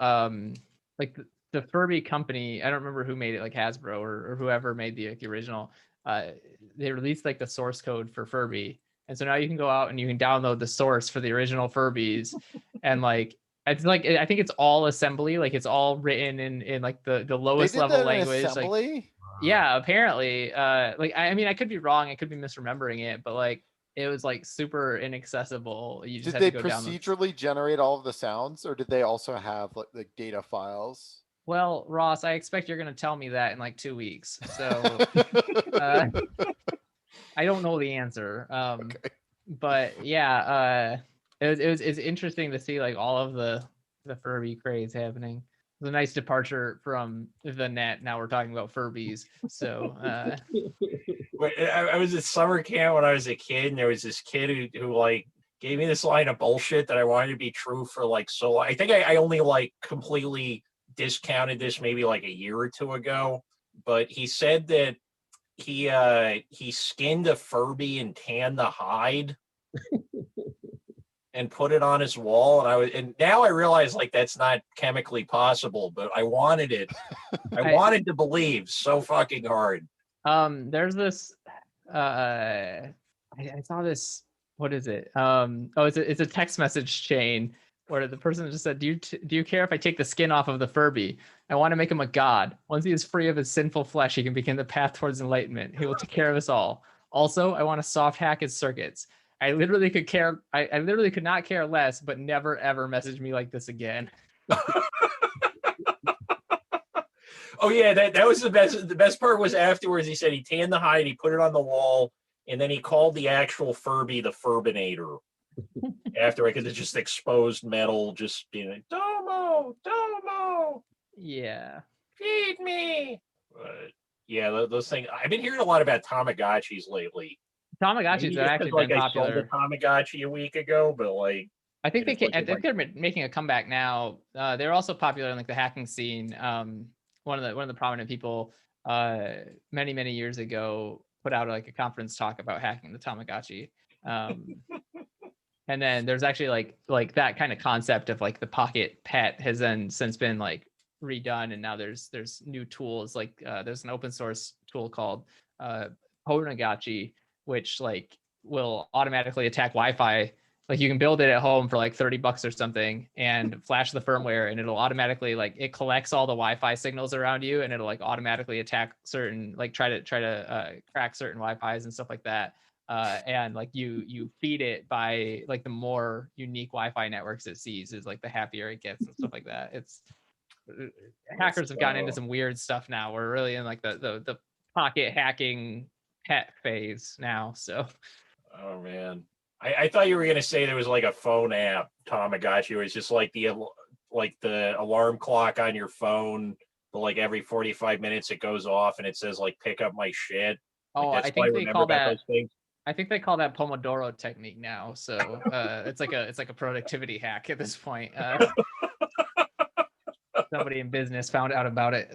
like the Furby company, I don't remember who made it, like Hasbro or whoever made the original. They released like the source code for Furby. And so now you can go out and you can download the source for the original Furbies, and like it's like I think it's all assembly, like it's all written in like the lowest level language. Like, yeah, apparently. Like I mean I could be wrong, I could be misremembering it, but like it was like super inaccessible. You just did had they to go procedurally generate all of the sounds, or did they also have like data files? Well, Ross, I expect you're gonna tell me that in like 2 weeks. So I don't know the answer. Okay. But yeah, it's interesting to see like all of the Furby craze happening. It was a nice departure from the net. Now we're talking about Furbies. So I was at summer camp when I was a kid, and there was this kid who like gave me this line of bullshit that I wanted to be true for like so long. I think I only like completely discounted this maybe like a year or two ago, but he said that he skinned a Furby and tanned the hide and put it on his wall, and now I realize like that's not chemically possible, but I wanted it. I wanted to believe so fucking hard. There's this I saw this, what is it? It's a text message chain where the person just said, do you care if I take the skin off of the Furby? I want to make him a god. Once he is free of his sinful flesh, he can begin the path towards enlightenment. He will take care of us all. Also, I want to soft hack his circuits. I literally could not care less, but never ever message me like this again. Oh yeah, that was the best. The best part was afterwards. He said he tanned the hide, he put it on the wall, and then he called the actual Furby the Furbinator. Afterward, because it's just exposed metal, just being like, Domo. Yeah. Feed me. But yeah, those things. I've been hearing a lot about Tamagotchis lately. Tamagotchis have actually been popular. I sold a Tamagotchi a week ago, but like I think they're making a comeback now. They're also popular in like the hacking scene. One of the prominent people many years ago put out like a conference talk about hacking the Tamagotchi. And then there's actually like that kind of concept of like the pocket pet has then since been like redone, and now there's new tools, like there's an open source tool called Tamagotchi, which like will automatically attack Wi-Fi. Like you can build it at home for like $30 or something and flash the firmware, and it'll automatically like it collects all the Wi-Fi signals around you, and it'll like automatically attack certain, like try to crack certain Wi-Fis and stuff like that. And like you feed it by like the more unique Wi-Fi networks it sees is like the happier it gets and stuff like that. It's hackers have gotten into some weird stuff now. We're really in like the pocket hacking pet phase now. So oh man, I thought you were gonna say there was like a phone app Tamagotchi where it's just like the alarm clock on your phone but like every 45 minutes it goes off and it says like pick up my shit. Like, Oh, that's I what think they remember call about that. those things. I think they call that Pomodoro technique now. So it's like a productivity hack at this point. Somebody in business found out about it.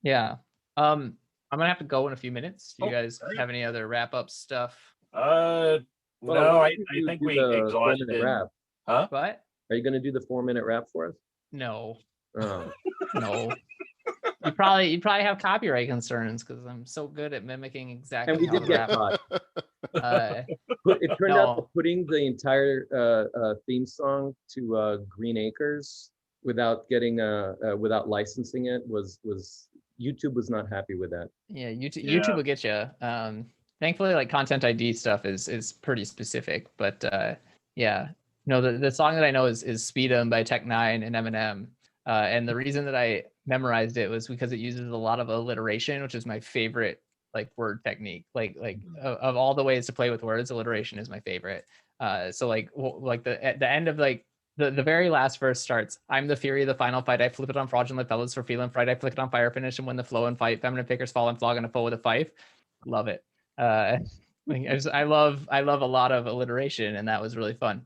Yeah. I'm gonna have to go in a few minutes. Do you guys have any other wrap up stuff? Well, No, why I don't you think do we the 4-minute exhausted. wrap. Huh? What? Are you going to do the 4-minute wrap for us? No. Oh. No. You probably have copyright concerns because I'm so good at mimicking exactly And we how did to get rap. caught. It turned out that putting the entire theme song to Green Acres without getting without licensing it was YouTube was not happy with that. Yeah, YouTube will get you. Thankfully, like Content ID stuff is pretty specific, but yeah, no, the song that I know is "Speed 'Em" by Tech Nine and Eminem, and the reason that I memorized it was because it uses a lot of alliteration, which is my favorite like word technique. Like of all the ways to play with words, alliteration is my favorite. So like at the end of like the very last verse starts, I'm the fury of the final fight. I flip it on fraudulent fellows for feeling fright. I flick it on fire, finish and win the flow and fight. Feminine pickers fall and flog on a foe with a fife. Love it. I love a lot of alliteration, and that was really fun.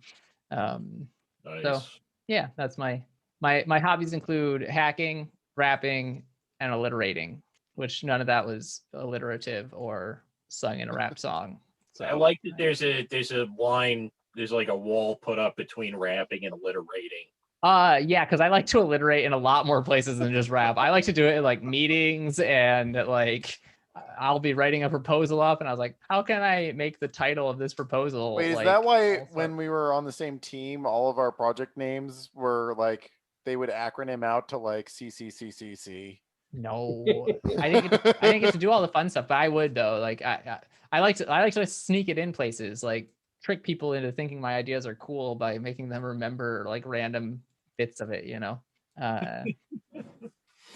Nice. So yeah, that's my hobbies include hacking, rapping, and alliterating, which none of that was alliterative or sung in a rap song. So I like that there's a line, there's like a wall put up between rapping and alliterating. Yeah, because I like to alliterate in a lot more places than just rap. I like to do it in like meetings, and like I'll be writing a proposal up and I was like, how can I make the title of this proposal? Wait, is like, that why also... when we were on the same team, all of our project names were like, they would acronym out to like CCCCC? No, I didn't get to do all the fun stuff, but I would though. Like I like to sneak it in places, like trick people into thinking my ideas are cool by making them remember like random bits of it, you know?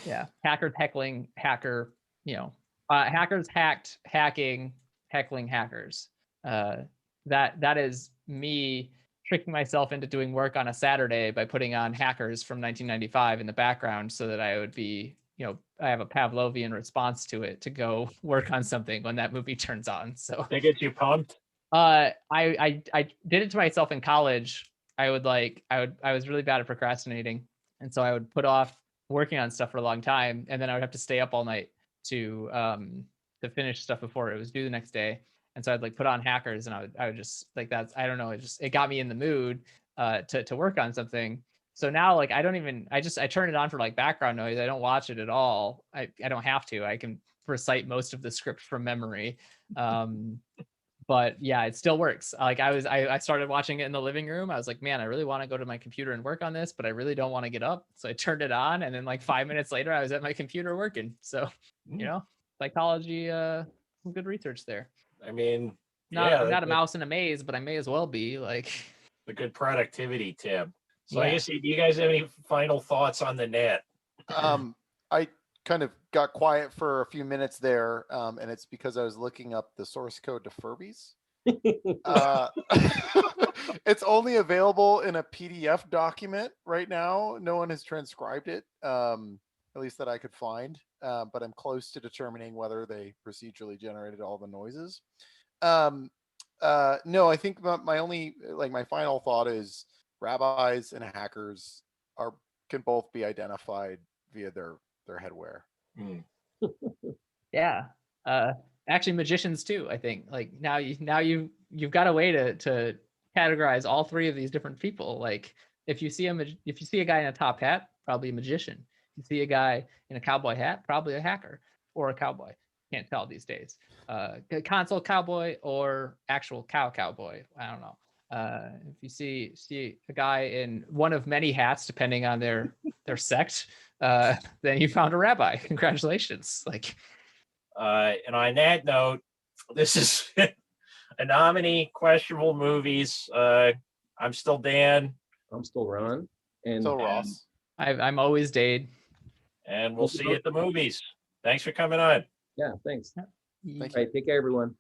Yeah, hacker heckling, hacker, you know, hackers hacked, hacking, heckling hackers. That is me tricking myself into doing work on a Saturday by putting on Hackers from 1995 in the background so that I would be, you know, I have a Pavlovian response to it to go work on something when that movie turns on. So That gets you pumped? I did it to myself in college. I was really bad at procrastinating. And so I would put off working on stuff for a long time, and then I would have to stay up all night to finish stuff before it was due the next day. And so I'd like put on Hackers, and I would just like that's I don't know, it got me in the mood to work on something. So now like I turn it on for like background noise. I don't watch it at all. I don't have to. I can recite most of the script from memory. But yeah, it still works. Like I started watching it in the living room. I was like, man, I really want to go to my computer and work on this, but I really don't want to get up. So I turned it on, and then like 5 minutes later, I was at my computer working. So, you know, psychology, some good research there. I mean, I'm not a mouse in a maze, but I may as well be like a good productivity tip. So Yeah. I guess, do you guys have any final thoughts on the net? I kind of got quiet for a few minutes there, and it's because I was looking up the source code to Furbies. It's only available in a PDF document right now. No one has transcribed it, at least that I could find, but I'm close to determining whether they procedurally generated all the noises. No, I think my only, like, my final thought is rabbis and hackers can both be identified via their headwear. Yeah. Actually magicians too, I think. Like now you've got a way to categorize all three of these different people. Like if you see a guy in a top hat, probably a magician. If you see a guy in a cowboy hat, probably a hacker or a cowboy. Can't tell these days. Console cowboy or actual cowboy. I don't know. If you see a guy in one of many hats, depending on their sect, then you found a rabbi. Congratulations. Like, and on that note, this is Anominy, questionable movies. I'm still Dan. I'm still Ron. And So Ross. I'm always Dade. And we'll see you at the movies. Thanks for coming on. Yeah, thanks. Thank you. All right, take care, everyone.